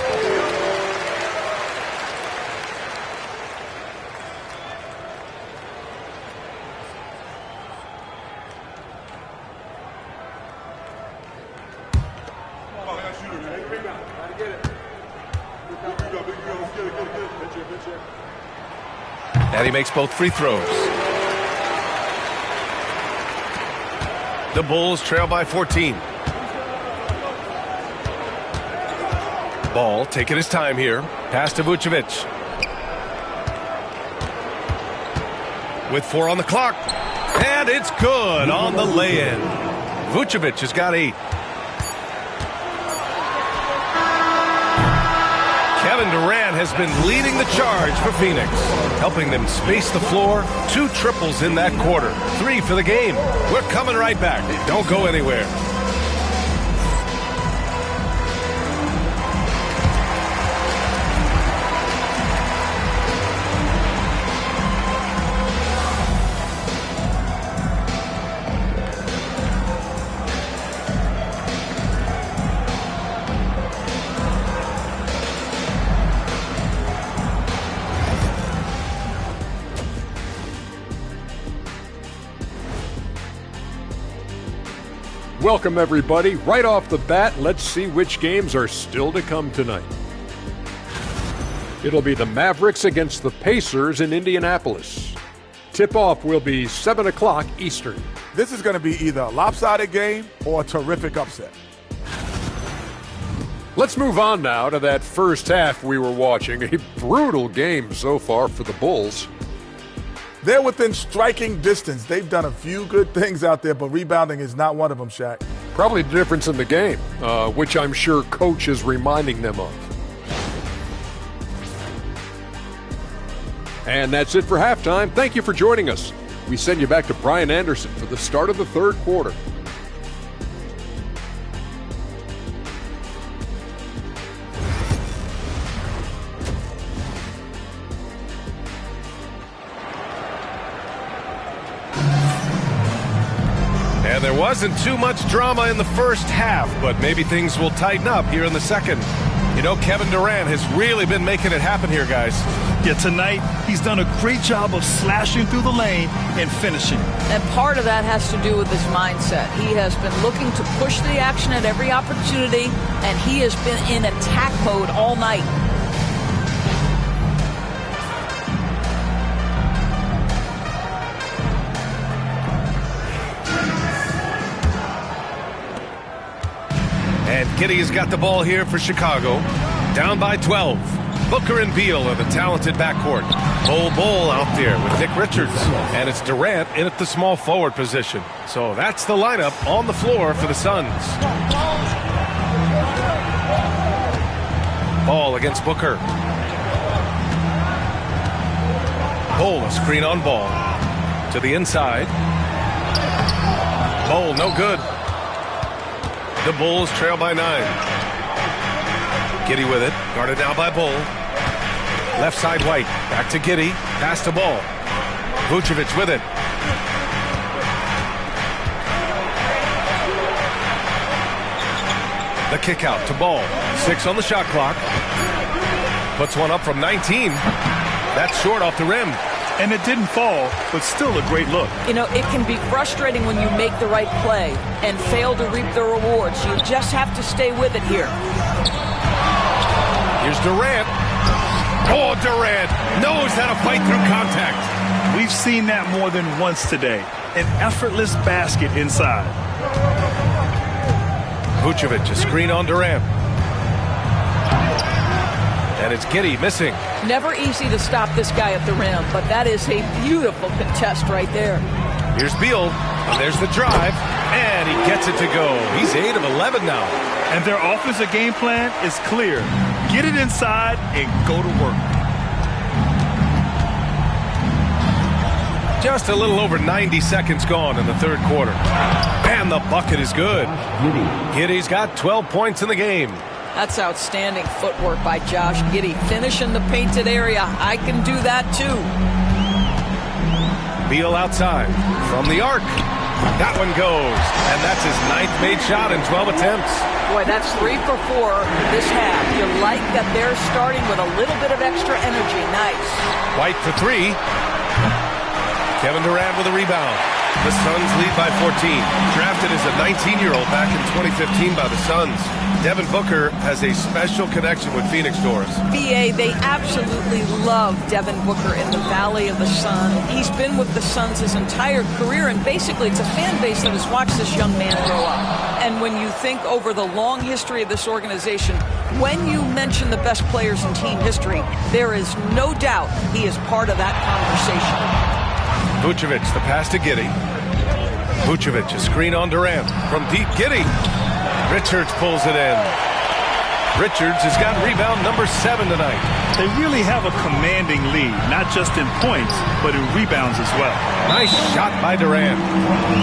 And he makes both free throws. The Bulls trail by 14. Ball taking his time here. Pass to Vucevic. With 4 on the clock. And it's good on the lay-in. Vucevic has got 8. Kevin Durant has been leading the charge for Phoenix, helping them space the floor. 2 triples in that quarter. 3 for the game. We're coming right back. Don't go anywhere. Welcome, everybody. Right off the bat, let's see which games are still to come tonight. It'll be the Mavericks against the Pacers in Indianapolis. Tip-off will be 7 o'clock Eastern. This is going to be either a lopsided game or a terrific upset. Let's move on now to that first half we were watching. A brutal game so far for the Bulls. They're within striking distance. They've done a few good things out there, but rebounding is not one of them, Shaq. Probably the difference in the game, which I'm sure Coach is reminding them of. And that's it for halftime. Thank you for joining us. We send you back to Brian Anderson for the start of the third quarter. And there wasn't too much drama in the first half, but maybe things will tighten up here in the second. You know, Kevin Durant has really been making it happen here, guys. Yeah, tonight he's done a great job of slashing through the lane and finishing. And part of that has to do with his mindset. He has been looking to push the action at every opportunity, and he has been in attack mode all night. And Giddey has got the ball here for Chicago. Down by 12. Booker and Beal are the talented backcourt. Bull out there with Nick Richards. And it's Durant in at the small forward position. So that's the lineup on the floor for the Suns. Ball against Booker. Bull, a screen on Ball. To the inside. Bull, no good. The Bulls trail by 9. Giddey with it. Guarded now by Bull. Left side White. Back to Giddey. Pass to Bull. Vucevic with it. The kick out to Ball. 6 on the shot clock. Puts one up from 19. That's short off the rim. And it didn't fall, but still a great look. You know, it can be frustrating when you make the right play and fail to reap the rewards. You just have to stay with it here. Here's Durant. Oh, Durant knows how to fight through contact. We've seen that more than once today. An effortless basket inside. Vucevic, a screen on Durant. And it's Giddey missing. Never easy to stop this guy at the rim, but that is a beautiful contest right there. Here's Beal. There's the drive, and he gets it to go. He's 8 of 11 now. And their offensive game plan is clear. Get it inside and go to work. Just a little over 90 seconds gone in the third quarter. And the bucket is good. Giddey's got 12 points in the game. That's outstanding footwork by Josh Giddey. Finish in the painted area. I can do that too. Beal outside from the arc. That one goes. And that's his 9th made shot in 12 attempts. Boy, that's 3 for 4 this half. You like that they're starting with a little bit of extra energy. Nice. White for 3. Kevin Durant with a rebound. The Suns lead by 14. Drafted as a 19-year-old back in 2015 by the Suns. Devin Booker has a special connection with Phoenix, Doris. BA, they absolutely love Devin Booker in the Valley of the Sun. He's been with the Suns his entire career, and basically it's a fan base that has watched this young man grow up. And when you think over the long history of this organization, when you mention the best players in team history, there is no doubt he is part of that conversation. Vucevic, the pass to Giddey. Vucevic, a screen on Durant. From deep, Giddey. Richards pulls it in. Richards has got rebound number 7 tonight. They really have a commanding lead, not just in points, but in rebounds as well. Nice shot by Durant.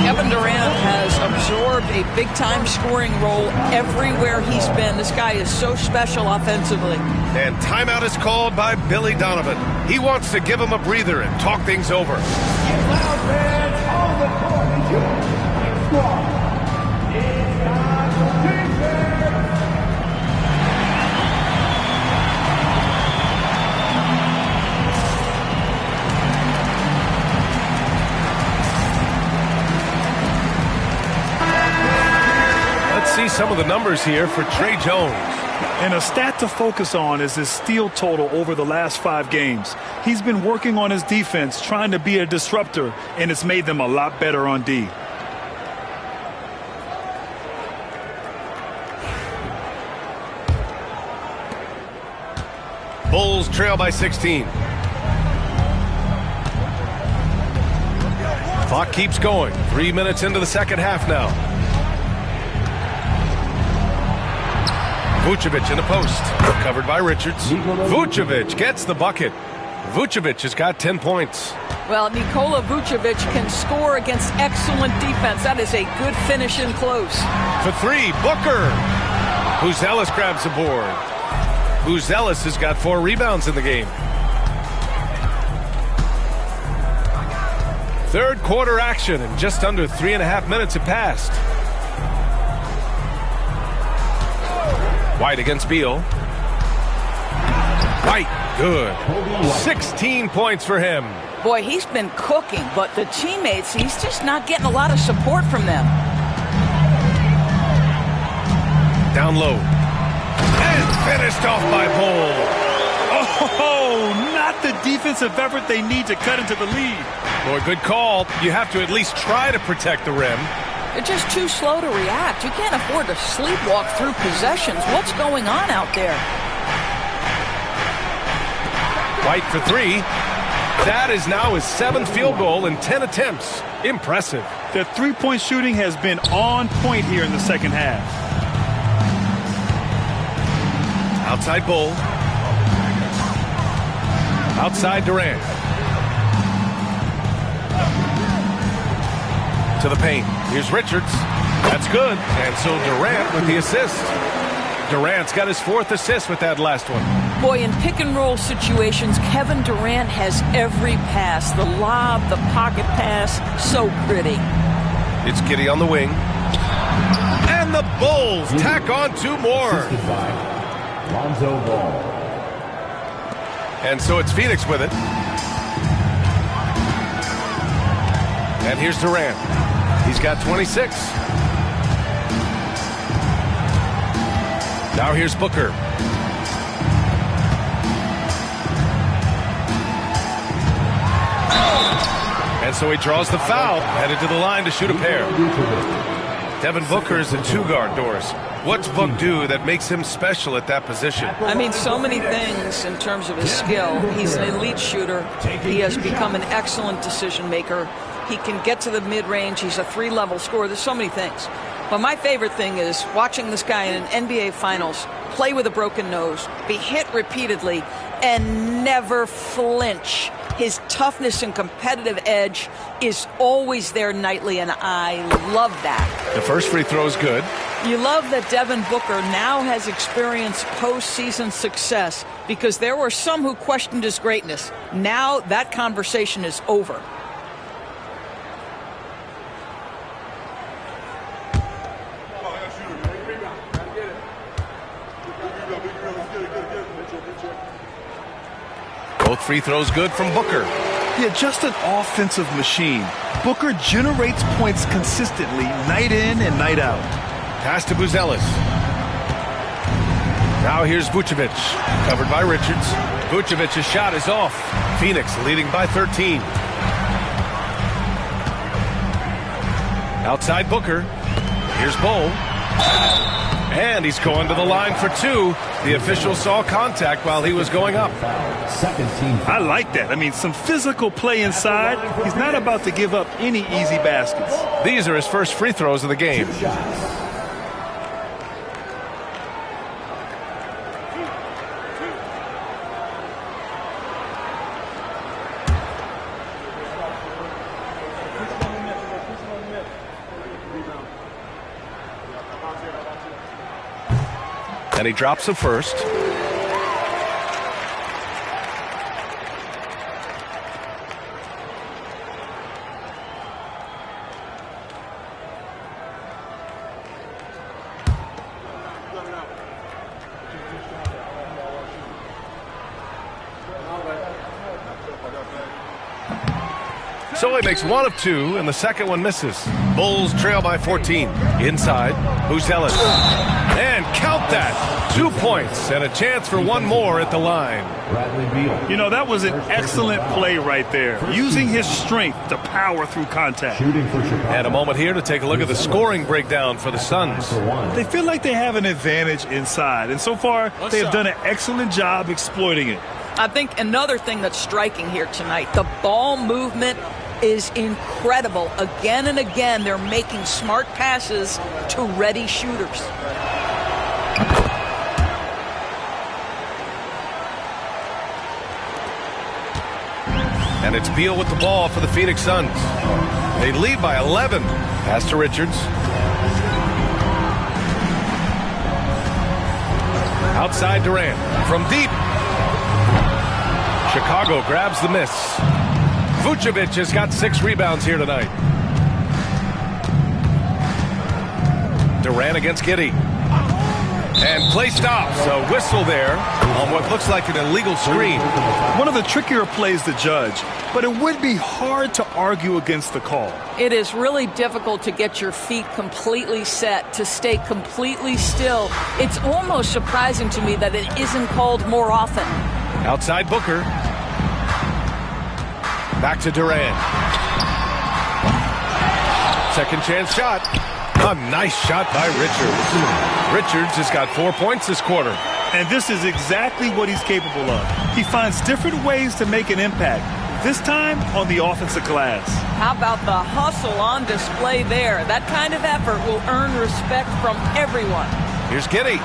Kevin Durant has absorbed a big-time scoring role everywhere he's been. This guy is so special offensively. And timeout is called by Billy Donovan. He wants to give him a breather and talk things over. Let's see some of the numbers here for Trey Jones. And a stat to focus on is his steal total over the last 5 games. He's been working on his defense, trying to be a disruptor, and it's made them a lot better on D. Bulls trail by 16. Clock keeps going. 3 minutes into the second half now. Vucevic in the post. Covered by Richards. Vucevic gets the bucket. Vucevic has got 10 points. Well, Nikola Vucevic can score against excellent defense. That is a good finish in close. For 3, Booker. Ellis grabs the board. Ellis has got 4 rebounds in the game. Third quarter action, and just under 3.5 minutes have passed. White against Beal. White, good. 16 points for him. Boy, he's been cooking, but the teammates, he's just not getting a lot of support from them. Down low. And finished off by Bull. Oh, not the defensive effort they need to cut into the lead. Boy, good call. You have to at least try to protect the rim. They're just too slow to react. You can't afford to sleepwalk through possessions. What's going on out there? White for 3. That is now his 7th field goal in 10 attempts. Impressive. Their three-point shooting has been on point here in the second half. Outside Bull. Outside Durant. to the paint. Here's Richards. That's good. And so Durant with the assist. Durant's got his 4th assist with that last one. Boy, in pick-and-roll situations, Kevin Durant has every pass. The lob, the pocket pass, so pretty. It's Giddey on the wing. And the Bulls tack on 2 more. Lonzo Ball. And so it's Phoenix with it. And here's Durant. He's got 26. Now here's Booker. And so he draws the foul, headed to the line to shoot a pair. Devin Booker is a 2-guard, Doris. What's Book do that makes him special at that position? I mean, so many things in terms of his skill. He's an elite shooter. He has become an excellent decision maker. He can get to the mid-range. He's a 3-level scorer. There's so many things. But my favorite thing is watching this guy in an NBA Finals play with a broken nose, be hit repeatedly, and never flinch. His toughness and competitive edge is always there nightly, and I love that. The first free throw is good. You love that Devin Booker now has experienced postseason success because there were some who questioned his greatness. Now that conversation is over. Both free throws good from Booker. Yeah, just an offensive machine. Booker generates points consistently, night in and night out. Pass to Buzelis. Now here's Vucevic, covered by Richards. Vucevic's shot is off. Phoenix leading by 13. Outside Booker. Here's Bowl. And he's going to the line for 2. The official saw contact while he was going up. I like that. I mean, some physical play inside. He's not about to give up any easy baskets. These are his first free throws of the game. And he drops the first. So he makes 1 of 2, and the second one misses. Bulls trail by 14. Inside, Buzelis. And count that. 2 points and a chance for 1 more at the line. You know, that was an excellent play right there. Using his strength to power through contact. And a moment here to take a look at the scoring breakdown for the Suns. They feel like they have an advantage inside, and so far they have done an excellent job exploiting it. I think another thing that's striking here tonight, the ball movement is incredible. Again and again, they're making smart passes to ready shooters. And it's Beal with the ball for the Phoenix Suns. They lead by 11. Pass to Richards. Outside Durant. From deep. Chicago grabs the miss. Vucevic has got 6 rebounds here tonight. Durant against Giddey. And play stops. A whistle there on what looks like an illegal screen. One of the trickier plays to judge, but it would be hard to argue against the call. It is really difficult to get your feet completely set, to stay completely still. It's almost surprising to me that it isn't called more often. Outside Booker. Back to Durant. Second chance shot. A nice shot by Richards. Richards has got 4 points this quarter. And this is exactly what he's capable of. He finds different ways to make an impact, this time on the offensive glass. How about the hustle on display there? That kind of effort will earn respect from everyone. Here's Giddey.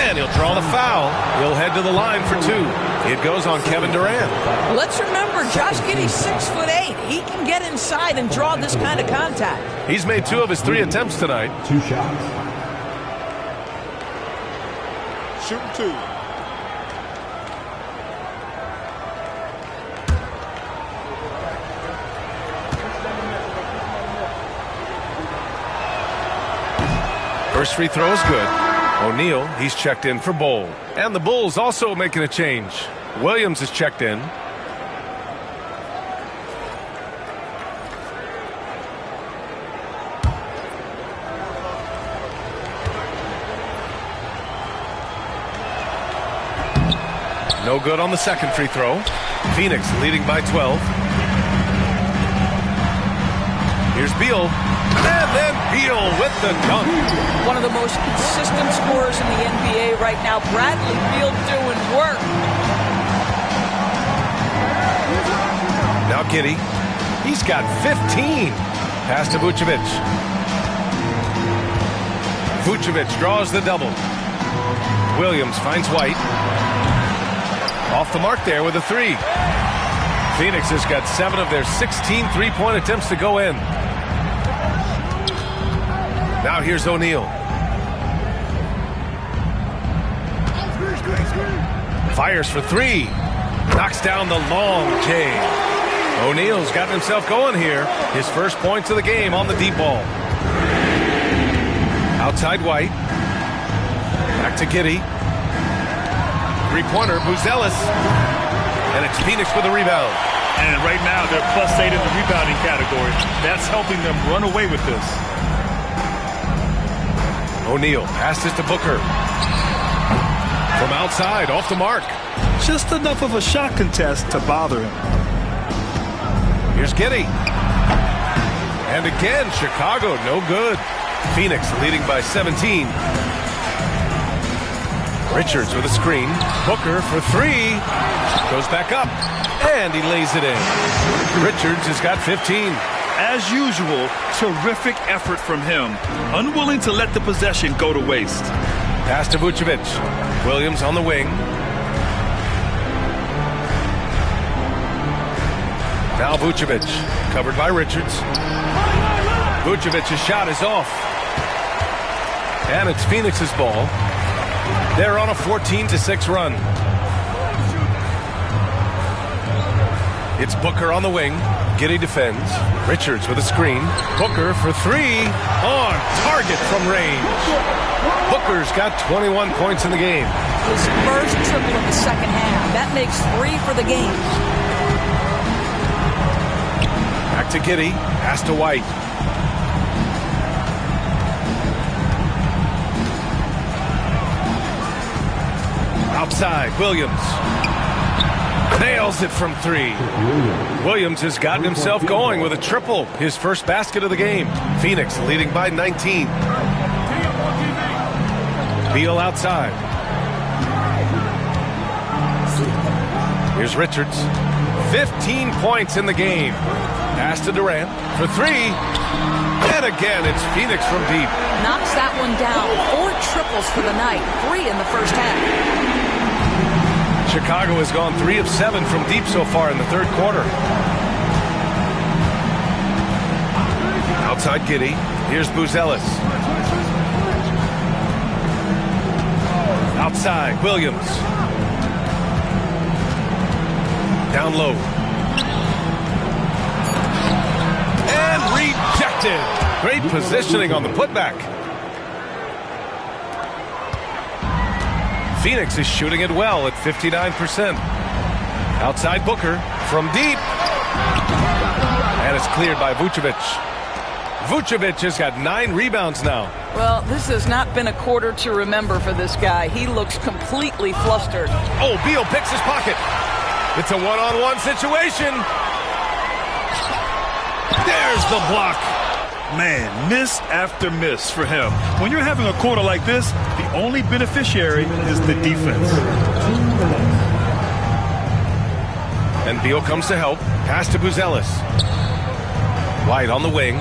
And he'll draw the foul. He'll head to the line for 2. It goes on Kevin Durant. Let's remember, Josh Giddey's 6'8". He can get inside and draw this kind of contact. He's made 2 of his 3 attempts tonight. 2 shots. Shooting 2. First free throw is good. O'Neal, he's checked in for Bowl. And the Bulls also making a change. Williams is checked in. No good on the second free throw. Phoenix leading by 12. Here's Beal. And then Beal with the dunk. One of the most consistent scorers in the NBA right now. Bradley Beal doing work. Now Giddey. He's got 15. Pass to Vucevic. Vucevic draws the double. Williams finds White. Off the mark there with a 3. Phoenix has got 7 of their 16 three-point attempts to go in. Now here's O'Neal. Fires for 3. Knocks down the long J. O'Neal's got himself going here. His first points of the game on the deep ball. Outside White. Back to Giddey. Three-pointer, Buzelis. And it's Phoenix with a rebound. And right now they're +8 in the rebounding category. That's helping them run away with this. O'Neal passes to Booker. From outside, off the mark. Just enough of a shot contest to bother him. Here's Giddey. And again, Chicago, no good. Phoenix leading by 17. Richards with a screen. Booker for 3. Goes back up. And he lays it in. Richards has got 15. As usual, terrific effort from him. Unwilling to let the possession go to waste. Pass to Vucevic. Williams on the wing. Now Vucevic, covered by Richards. Vucevic's shot is off. And it's Phoenix's ball. They're on a 14-6 run. It's Booker on the wing. Giddey defends. Richards with a screen. Booker for 3. On target from range. Booker's got 21 points in the game. His first triple in the second half. That makes 3 for the game. Back to Giddey. Pass to White. Outside, Williams. Nails it from 3. Williams has gotten himself going with a triple. His first basket of the game. Phoenix leading by 19. Beal outside. Here's Richards. 15 points in the game. Pass to Durant for 3. And again, it's Phoenix from deep. Knocks that one down. 4 triples for the night. 3 in the first half. Chicago has gone 3 of 7 from deep so far in the third quarter. Outside Giddey. Here's Buzelis. Outside, Williams. Down low. And rejected. Great positioning on the putback. Phoenix is shooting it well at 59%. Outside Booker from deep. And it's cleared by Vucevic. Vucevic has got 9 rebounds now. Well, this has not been a quarter to remember for this guy. He looks completely flustered. Oh, Beal picks his pocket. It's a one-on-one situation. There's the block. Man, miss after miss for him. When you're having a quarter like this, the only beneficiary is the defense. And Beal comes to help. Pass to Buzelis. White on the wing.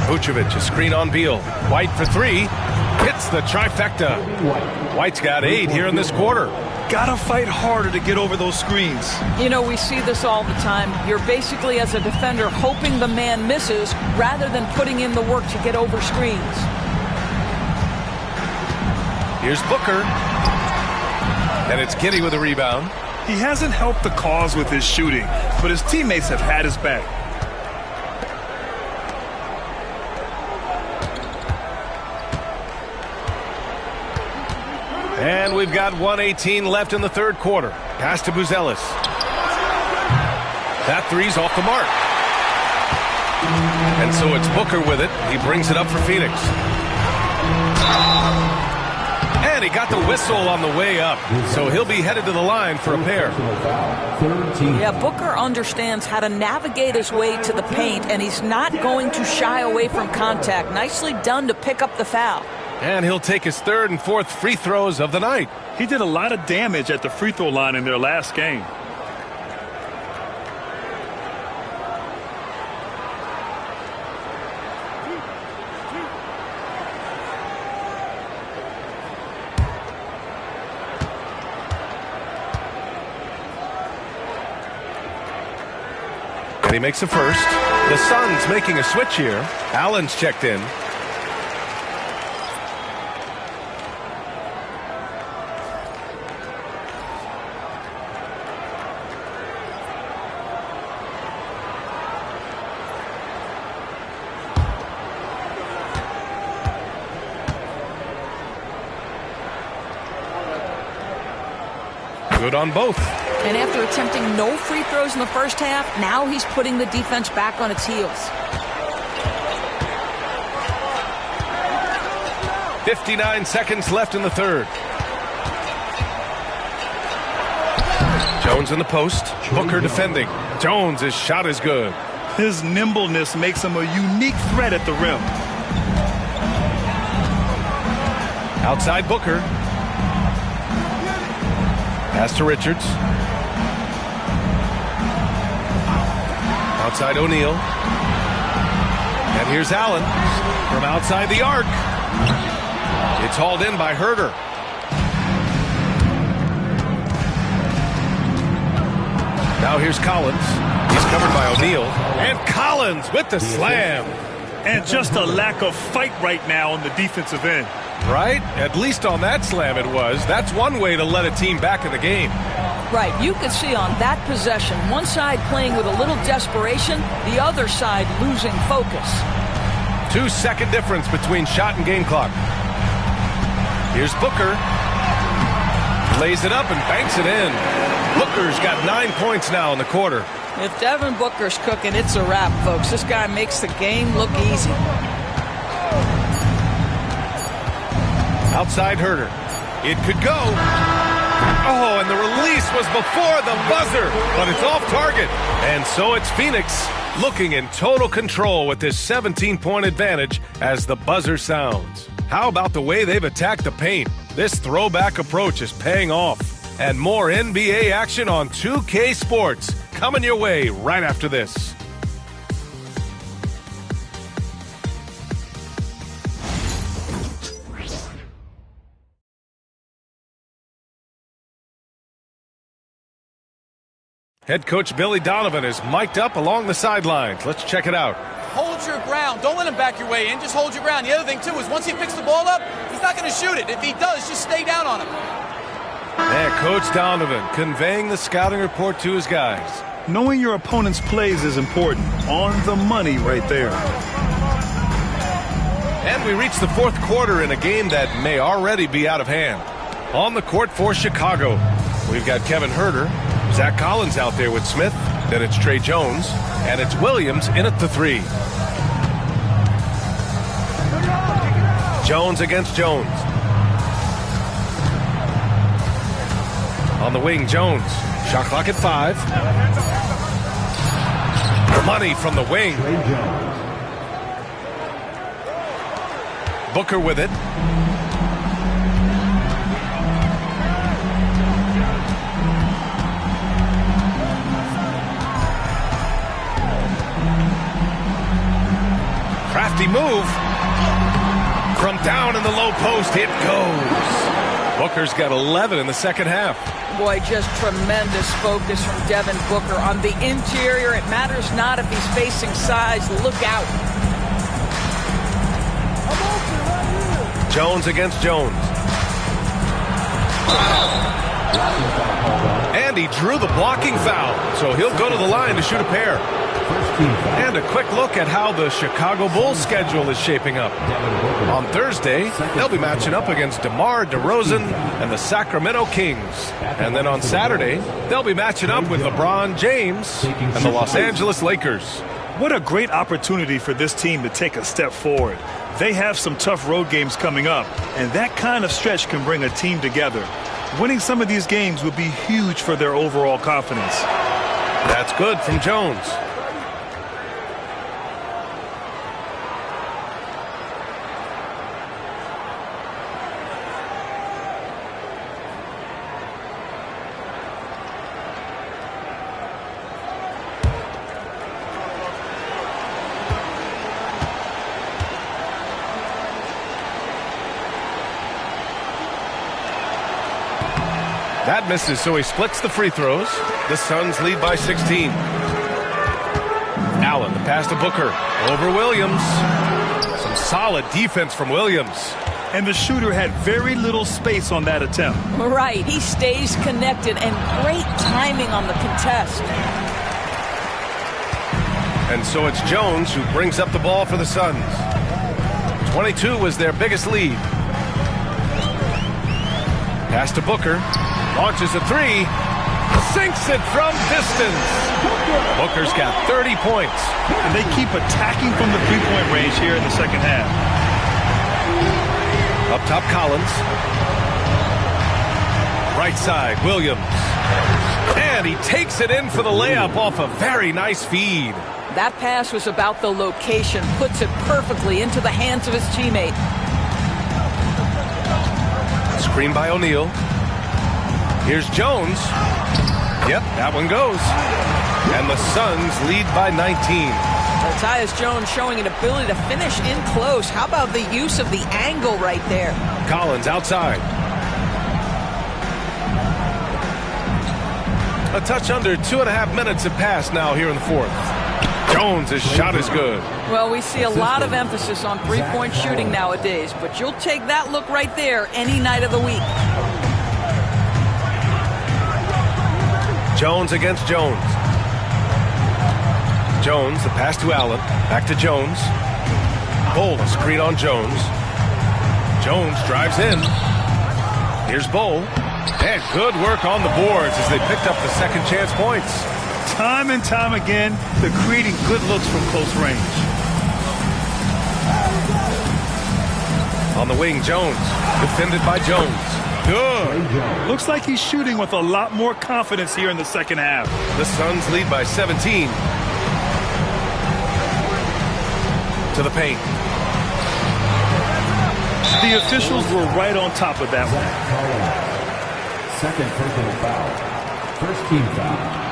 Vucevic, a screen on Beal. White for 3. Hits the trifecta. White's got 8 here in this quarter. Gotta fight harder to get over those screens. You know, we see this all the time. You're basically, as a defender, hoping the man misses rather than putting in the work to get over screens. Here's Booker. And it's Giddey with a rebound. He hasn't helped the cause with his shooting, but his teammates have had his back. And we've got 1:18 left in the third quarter. Pass to Buzelis. That three's off the mark. And so it's Booker with it. He brings it up for Phoenix. And he got the whistle on the way up. So he'll be headed to the line for a pair. Yeah, Booker understands how to navigate his way to the paint, and he's not going to shy away from contact. Nicely done to pick up the foul. And he'll take his third and fourth free throws of the night. He did a lot of damage at the free throw line in their last game. And he makes a first. The Suns making a switch here. Allen's checked in. Good on both. And after attempting no free throws in the first half, now he's putting the defense back on its heels. 59 seconds left in the third. Jones in the post. Booker defending. Jones' shot is good. His nimbleness makes him a unique threat at the rim. Outside Booker. Pass to Richards. Outside O'Neal. And here's Allen from outside the arc. It's hauled in by Herter. Now here's Collins. He's covered by O'Neal. And Collins with the slam. And just a lack of fight right now on the defensive end. Right? At least on that slam it was. That's one way to let a team back in the game. Right. You could see on that possession, one side playing with a little desperation, the other side losing focus. 2-second difference between shot and game clock. Here's Booker. Lays it up and banks it in. Booker's got 9 points now in the quarter. If Devin Booker's cooking, it's a wrap, folks. This guy makes the game look easy. Outside Herter. It could go. Oh, and the release was before the buzzer, but it's off target. And so it's Phoenix looking in total control with this 17-point advantage as the buzzer sounds. How about the way they've attacked the paint? This throwback approach is paying off. And more NBA action on 2K Sports coming your way right after this. Head coach Billy Donovan is mic'd up along the sidelines. Let's check it out. Hold your ground. Don't let him back your way in. Just hold your ground. The other thing, too, is once he picks the ball up, he's not going to shoot it. If he does, just stay down on him. Yeah, Coach Donovan conveying the scouting report to his guys. Knowing your opponent's plays is important. On the money right there. And we reach the fourth quarter in a game that may already be out of hand. On the court for Chicago, we've got Kevin Herter. Zach Collins out there with Smith. Then it's Trey Jones. And it's Williams in at the three. Jones against Jones. On the wing, Jones. Shot clock at 5. Money from the wing. Booker with it. Crafty move. From down in the low post, it goes. Booker's got 11 in the second half. Boy, just tremendous focus from Devin Booker. On the interior, it matters not if he's facing size. Look out. Jones against Jones. And he drew the blocking foul, so he'll go to the line to shoot a pair. And a quick look at how the Chicago Bulls schedule is shaping up. On Thursday, they'll be matching up against DeMar DeRozan and the Sacramento Kings. And then on Saturday, they'll be matching up with LeBron James and the Los Angeles Lakers. What a great opportunity for this team to take a step forward. They have some tough road games coming up, and that kind of stretch can bring a team together. Winning some of these games would be huge for their overall confidence. That's good from Jones. That misses, so he splits the free throws. The Suns lead by 16. Allen, the pass to Booker. Over Williams. Some solid defense from Williams. And the shooter had very little space on that attempt. Right, he stays connected, and great timing on the contest. And so it's Jones who brings up the ball for the Suns. 22 was their biggest lead. Pass to Booker. Launches a three. Sinks it from distance. Booker's got 30 points. And they keep attacking from the three-point range here in the second half. Up top, Collins. Right side, Williams. And he takes it in for the layup off a very nice feed. That pass was about the location. Puts it perfectly into the hands of his teammate. Screen by O'Neal. Here's Jones. Yep, that one goes. And the Suns lead by 19. Tyus Jones showing an ability to finish in close. How about the use of the angle right there? Collins outside. A touch under 2.5 minutes have passed now here in the fourth. Jones' shot is good. Well, we see a lot of emphasis on three-point shooting nowadays, but you'll take that look right there any night of the week. Jones against Jones. Jones, the pass to Allen. Back to Jones. Bull, screen on Jones. Jones drives in. Here's Bull. And good work on the boards as they picked up the second chance points. Time and time again, they're creating good looks from close range. On the wing, Jones. Defended by Jones. Good. Looks like he's shooting with a lot more confidence here in the second half. The Suns lead by 17. To the paint. The officials were right on top of that one. Second personal foul. First team foul.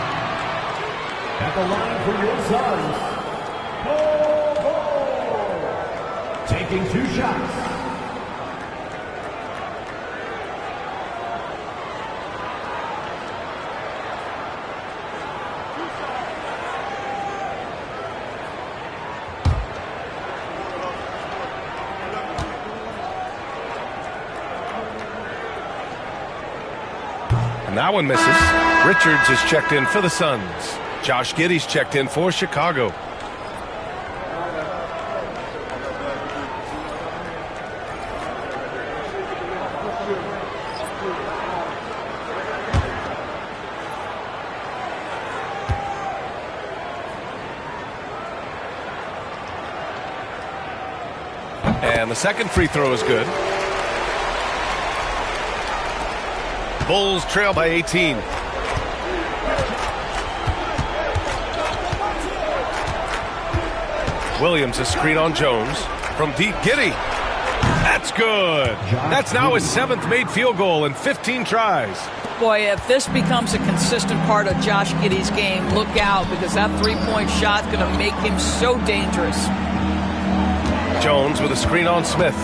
At the line for your Suns, Ball. Taking 2 shots. And that one misses. Richards is checked in for the Suns. Josh Giddey's checked in for Chicago. And the second free throw is good. Bulls trail by 18. Williams a screen on Jones. From deep, Giddey. That's good. That's now his 7th made field goal in 15 tries. Boy, if this becomes a consistent part of Josh Giddey's game, look out, because that three-point shot's going to make him so dangerous. Jones with a screen on Smith.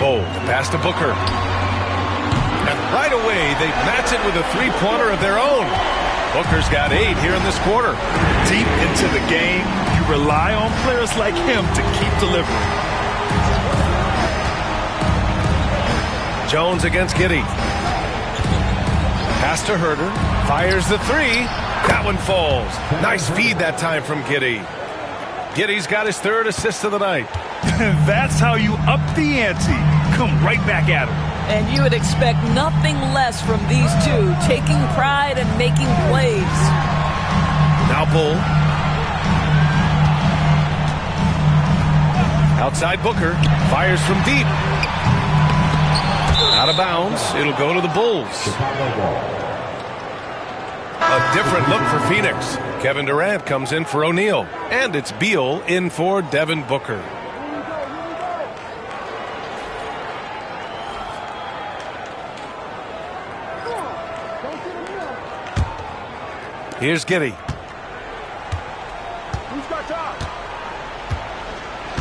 Bull, the pass to Booker. And right away, they match it with a three-pointer of their own. Booker's got 8 here in this quarter. Deep into the game, you rely on players like him to keep delivering. Jones against Giddey. Pass to Herter. Fires the 3. That one falls. Nice feed that time from Giddey. Giddey's got his 3rd assist of the night. That's how you up the ante. Come right back at him. And you would expect nothing less from these two, taking pride and making plays. Now Bull. Outside Booker. Fires from deep. Out of bounds. It'll go to the Bulls. A different look for Phoenix. Kevin Durant comes in for O'Neal. And it's Beal in for Devin Booker. Here's Giddey. Who's got top?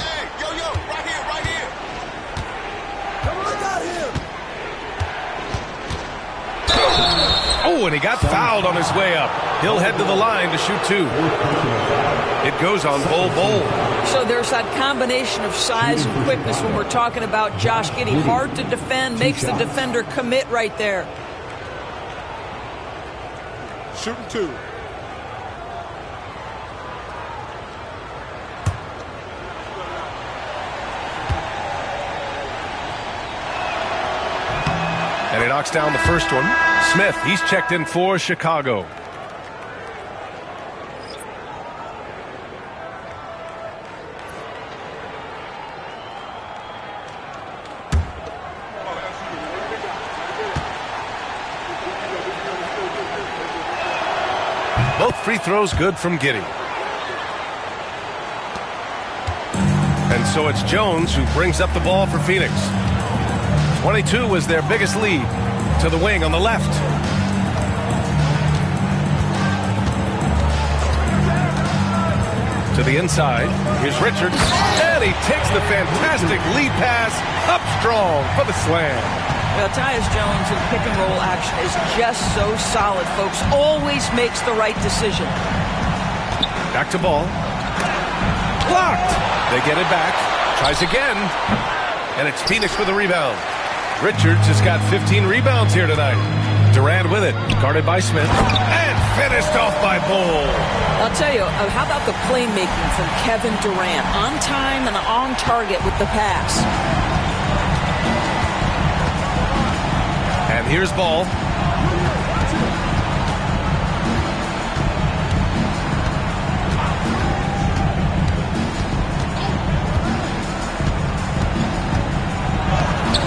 Hey, yo, right here. Come on, I got him. Oh, and he got fouled on his way up. He'll head to the line to shoot 2. It goes on Bull. So there's that combination of size and quickness when we're talking about Josh Giddey. Hard to defend, makes the defender commit right there. Shooting 2. And he knocks down the first one. Smith, he's checked in for Chicago. Both free throws good from Giddey. And so it's Jones who brings up the ball for Phoenix. 22 was their biggest lead. To the wing on the left. To the inside. Here's Richards. And he takes the fantastic lead pass up strong for the slam. Well, Tyus Jones in pick and roll action is just so solid, folks. Always makes the right decision. Back to Ball. Blocked. They get it back. Tries again. And it's Phoenix with the rebound. Richards has got 15 rebounds here tonight. Durant with it. Guarded by Smith. And finished off by Bull. I'll tell you, how about the playmaking from Kevin Durant? On time and on target with the pass. And here's Ball.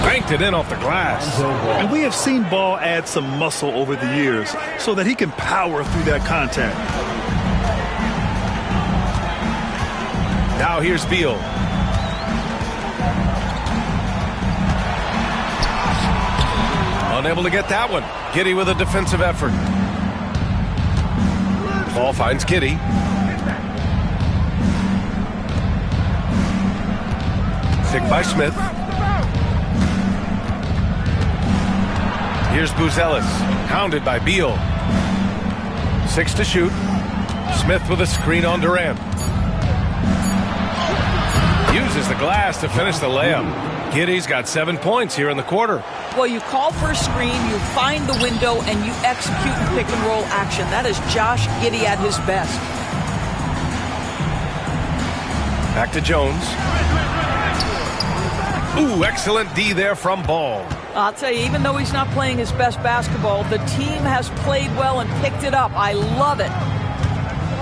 Banked it in off the glass. And we have seen Ball add some muscle over the years so that he can power through that contact. Now here's Beal. Unable to get that one. Giddey with a defensive effort. Ball finds Giddey. Stick by Smith. Here's Buzelis, hounded by Beal. 6 to shoot. Smith with a screen on Durant. Uses the glass to finish the layup. Giddey's got 7 points here in the quarter. Well, you call for a screen, you find the window, and you execute in pick and roll action. That is Josh Giddey at his best. Back to Jones. Ooh, excellent D there from Ball. I'll tell you, even though he's not playing his best basketball, the team has played well and picked it up. I love it.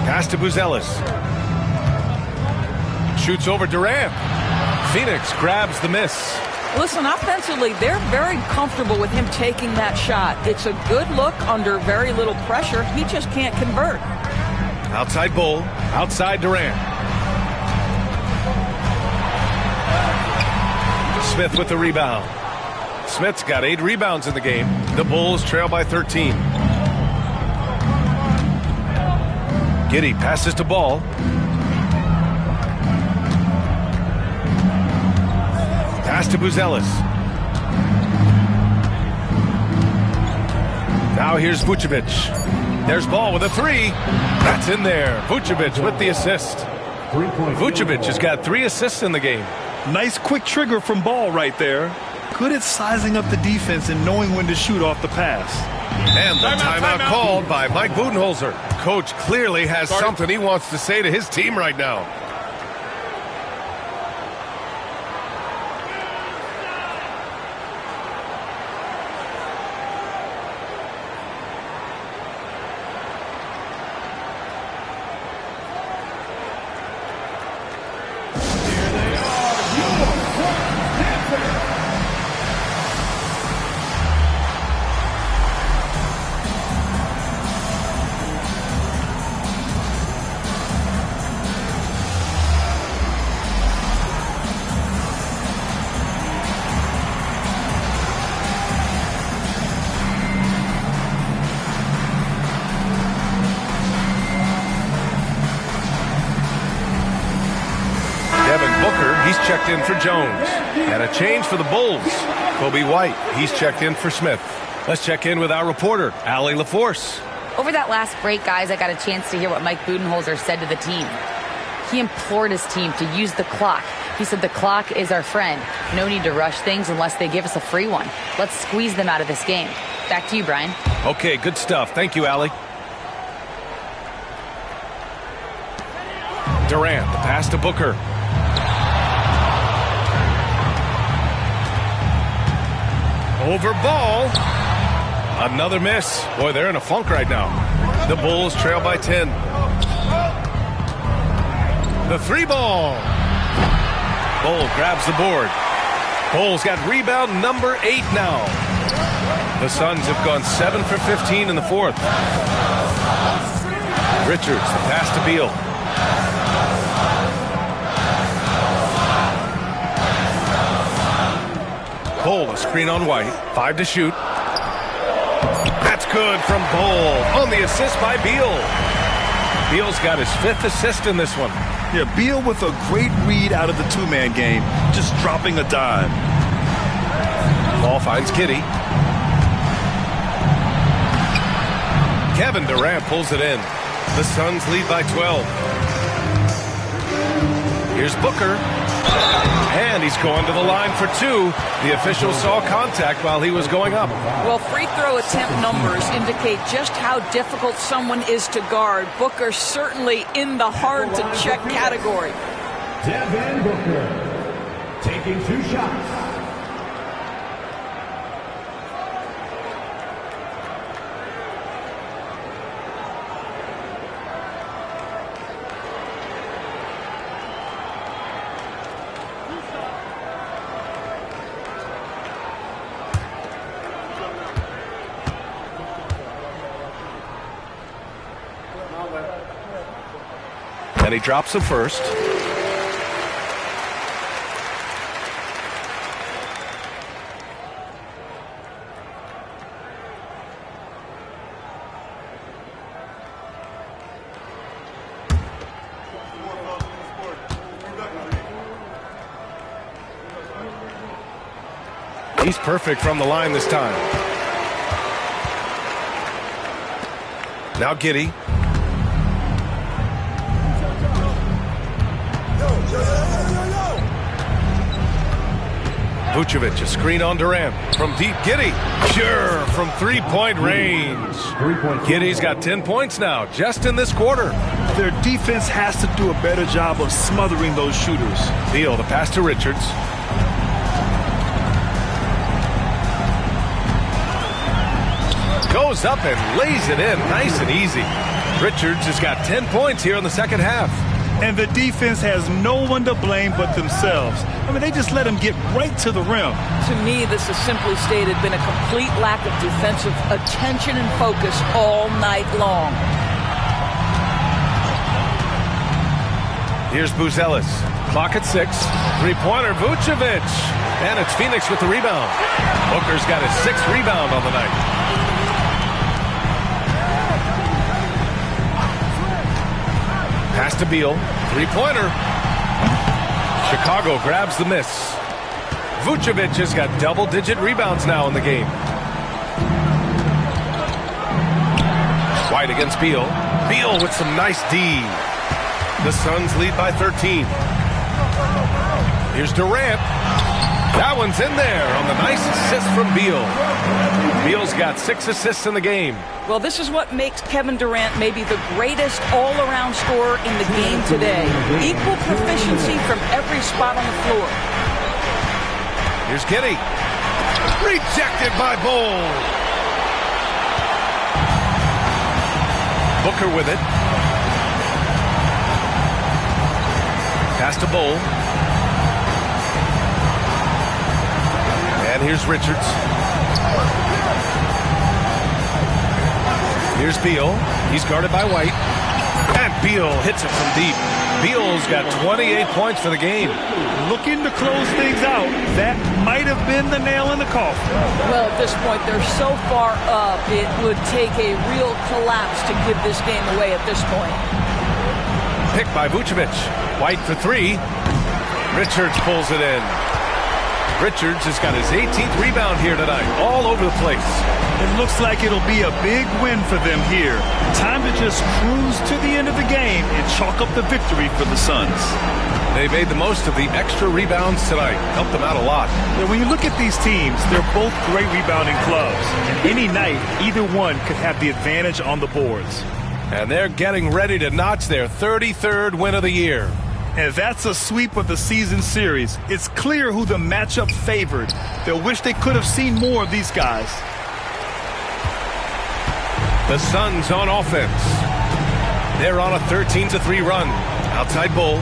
Pass to Buzelis. Shoots over Durant. Phoenix grabs the miss. Listen, offensively, they're very comfortable with him taking that shot. It's a good look under very little pressure. He just can't convert. Outside Bull. Outside Durant. Smith with the rebound. Smith's got 8 rebounds in the game. The Bulls trail by 13. Giddey passes to Ball. Pass to Buzelis. Now here's Vucevic. There's Ball with a three. That's in there. Vucevic with the assist. Vucevic has got 3 assists in the game. Nice quick trigger from Ball right there. Good at sizing up the defense and knowing when to shoot off the pass. And the timeout called by Mike Budenholzer. Coach clearly has something he wants to say to his team right now. He's checked in for Jones. And a change for the Bulls. Kobe White, he's checked in for Smith. Let's check in with our reporter, Allie LaForce. Over that last break, guys, I got a chance to hear what Mike Budenholzer said to the team. He implored his team to use the clock. He said the clock is our friend. No need to rush things unless they give us a free one. Let's squeeze them out of this game. Back to you, Brian. Okay, good stuff. Thank you, Allie. Durant, the pass to Booker. Over Ball. Another miss. Boy, they're in a funk right now. The Bulls trail by 10. The 3-ball. Bull grabs the board. Bulls got rebound number 8 now. The Suns have gone 7 for 15 in the fourth. Richards, the pass to Beal. Bull, a screen on White. 5 to shoot. That's good from Bull on the assist by Beal. Beal's got his 5th assist in this one. Yeah, Beal with a great read out of the two-man game, just dropping a dime. Ball finds Giddey. Kevin Durant pulls it in. The Suns lead by 12. Here's Booker. And he's going to the line for 2. The official saw contact while he was going up. Well, free throw attempt numbers indicate just how difficult someone is to guard. Booker certainly in the hard-to-check category. Devin Booker taking 2 shots. And he drops him first. He's perfect from the line this time. Now Giddey. Vucevic, a screen on Durant. From deep, Giddey. Sure, from 3-point range. Giddey's got 10 points now, just in this quarter. Their defense has to do a better job of smothering those shooters. Beal, the pass to Richards. Goes up and lays it in, nice and easy. Richards has got 10 points here in the second half. And the defense has no one to blame but themselves. I mean, they just let him get right to the rim. To me, this has simply stated been a complete lack of defensive attention and focus all night long. Here's Buzelis. Clock at 6. 3-pointer, Vucevic. And it's Phoenix with the rebound. Booker's got his 6th rebound on the night. Pass to Beal. 3-pointer. Chicago grabs the miss. Vucevic has got double-digit rebounds now in the game. White against Beal. Beal with some nice D. The Suns lead by 13. Here's Durant. That one's in there on the nice assist from Beal. Beal's got 6 assists in the game. Well, this is what makes Kevin Durant maybe the greatest all-around scorer in the game today. Equal proficiency from every spot on the floor. Here's Giddey. Rejected by Bull. Booker with it. Pass to Bull. And here's Richards. Here's Beal. He's guarded by White. And Beal hits it from deep. Beal's got 28 points for the game. Looking to close things out. That might have been the nail in the coffin. Well, at this point, they're so far up, it would take a real collapse to give this game away at this point. Picked by Vucevic. White for 3. Richards pulls it in. Richards has got his 18th rebound here tonight, all over the place. It looks like it'll be a big win for them here. Time to just cruise to the end of the game and chalk up the victory for the Suns. They made the most of the extra rebounds tonight. Helped them out a lot. Yeah, when you look at these teams, they're both great rebounding clubs. And any night, either one could have the advantage on the boards. And they're getting ready to notch their 33rd win of the year. And that's a sweep of the season series. It's clear who the matchup favored. They'll wish they could have seen more of these guys. The Suns on offense. They're on a 13-3 run. Outside Bull.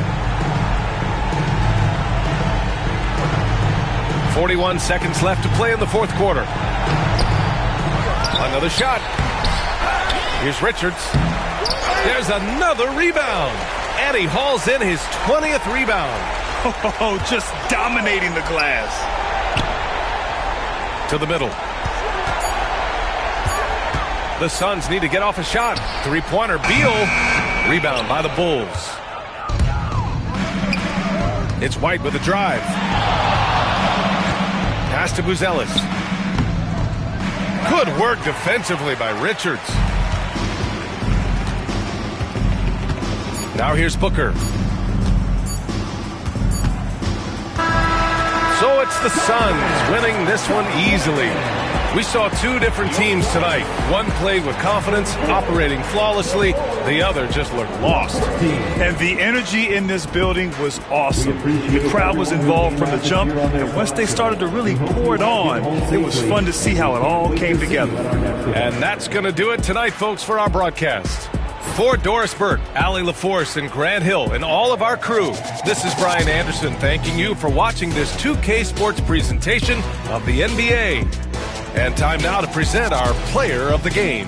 41 seconds left to play in the fourth quarter. Another shot. Here's Richards. There's another rebound. And he hauls in his 20th rebound. Oh, just dominating the glass. To the middle. The Suns need to get off a shot. Three-pointer. Beal. Rebound by the Bulls. It's White with a drive. Pass to Buzelis. Good work defensively by Richards. Now here's Booker. So it's the Suns winning this one easily. We saw 2 different teams tonight. One played with confidence, operating flawlessly. The other just looked lost. And the energy in this building was awesome. The crowd was involved from the jump, and once they started to really pour it on, it was fun to see how it all came together. And that's going to do it tonight, folks, for our broadcast. For Doris Burke, Allie LaForce, and Grant Hill, and all of our crew, this is Brian Anderson thanking you for watching this 2K Sports presentation of the NBA. And time now to present our player of the game.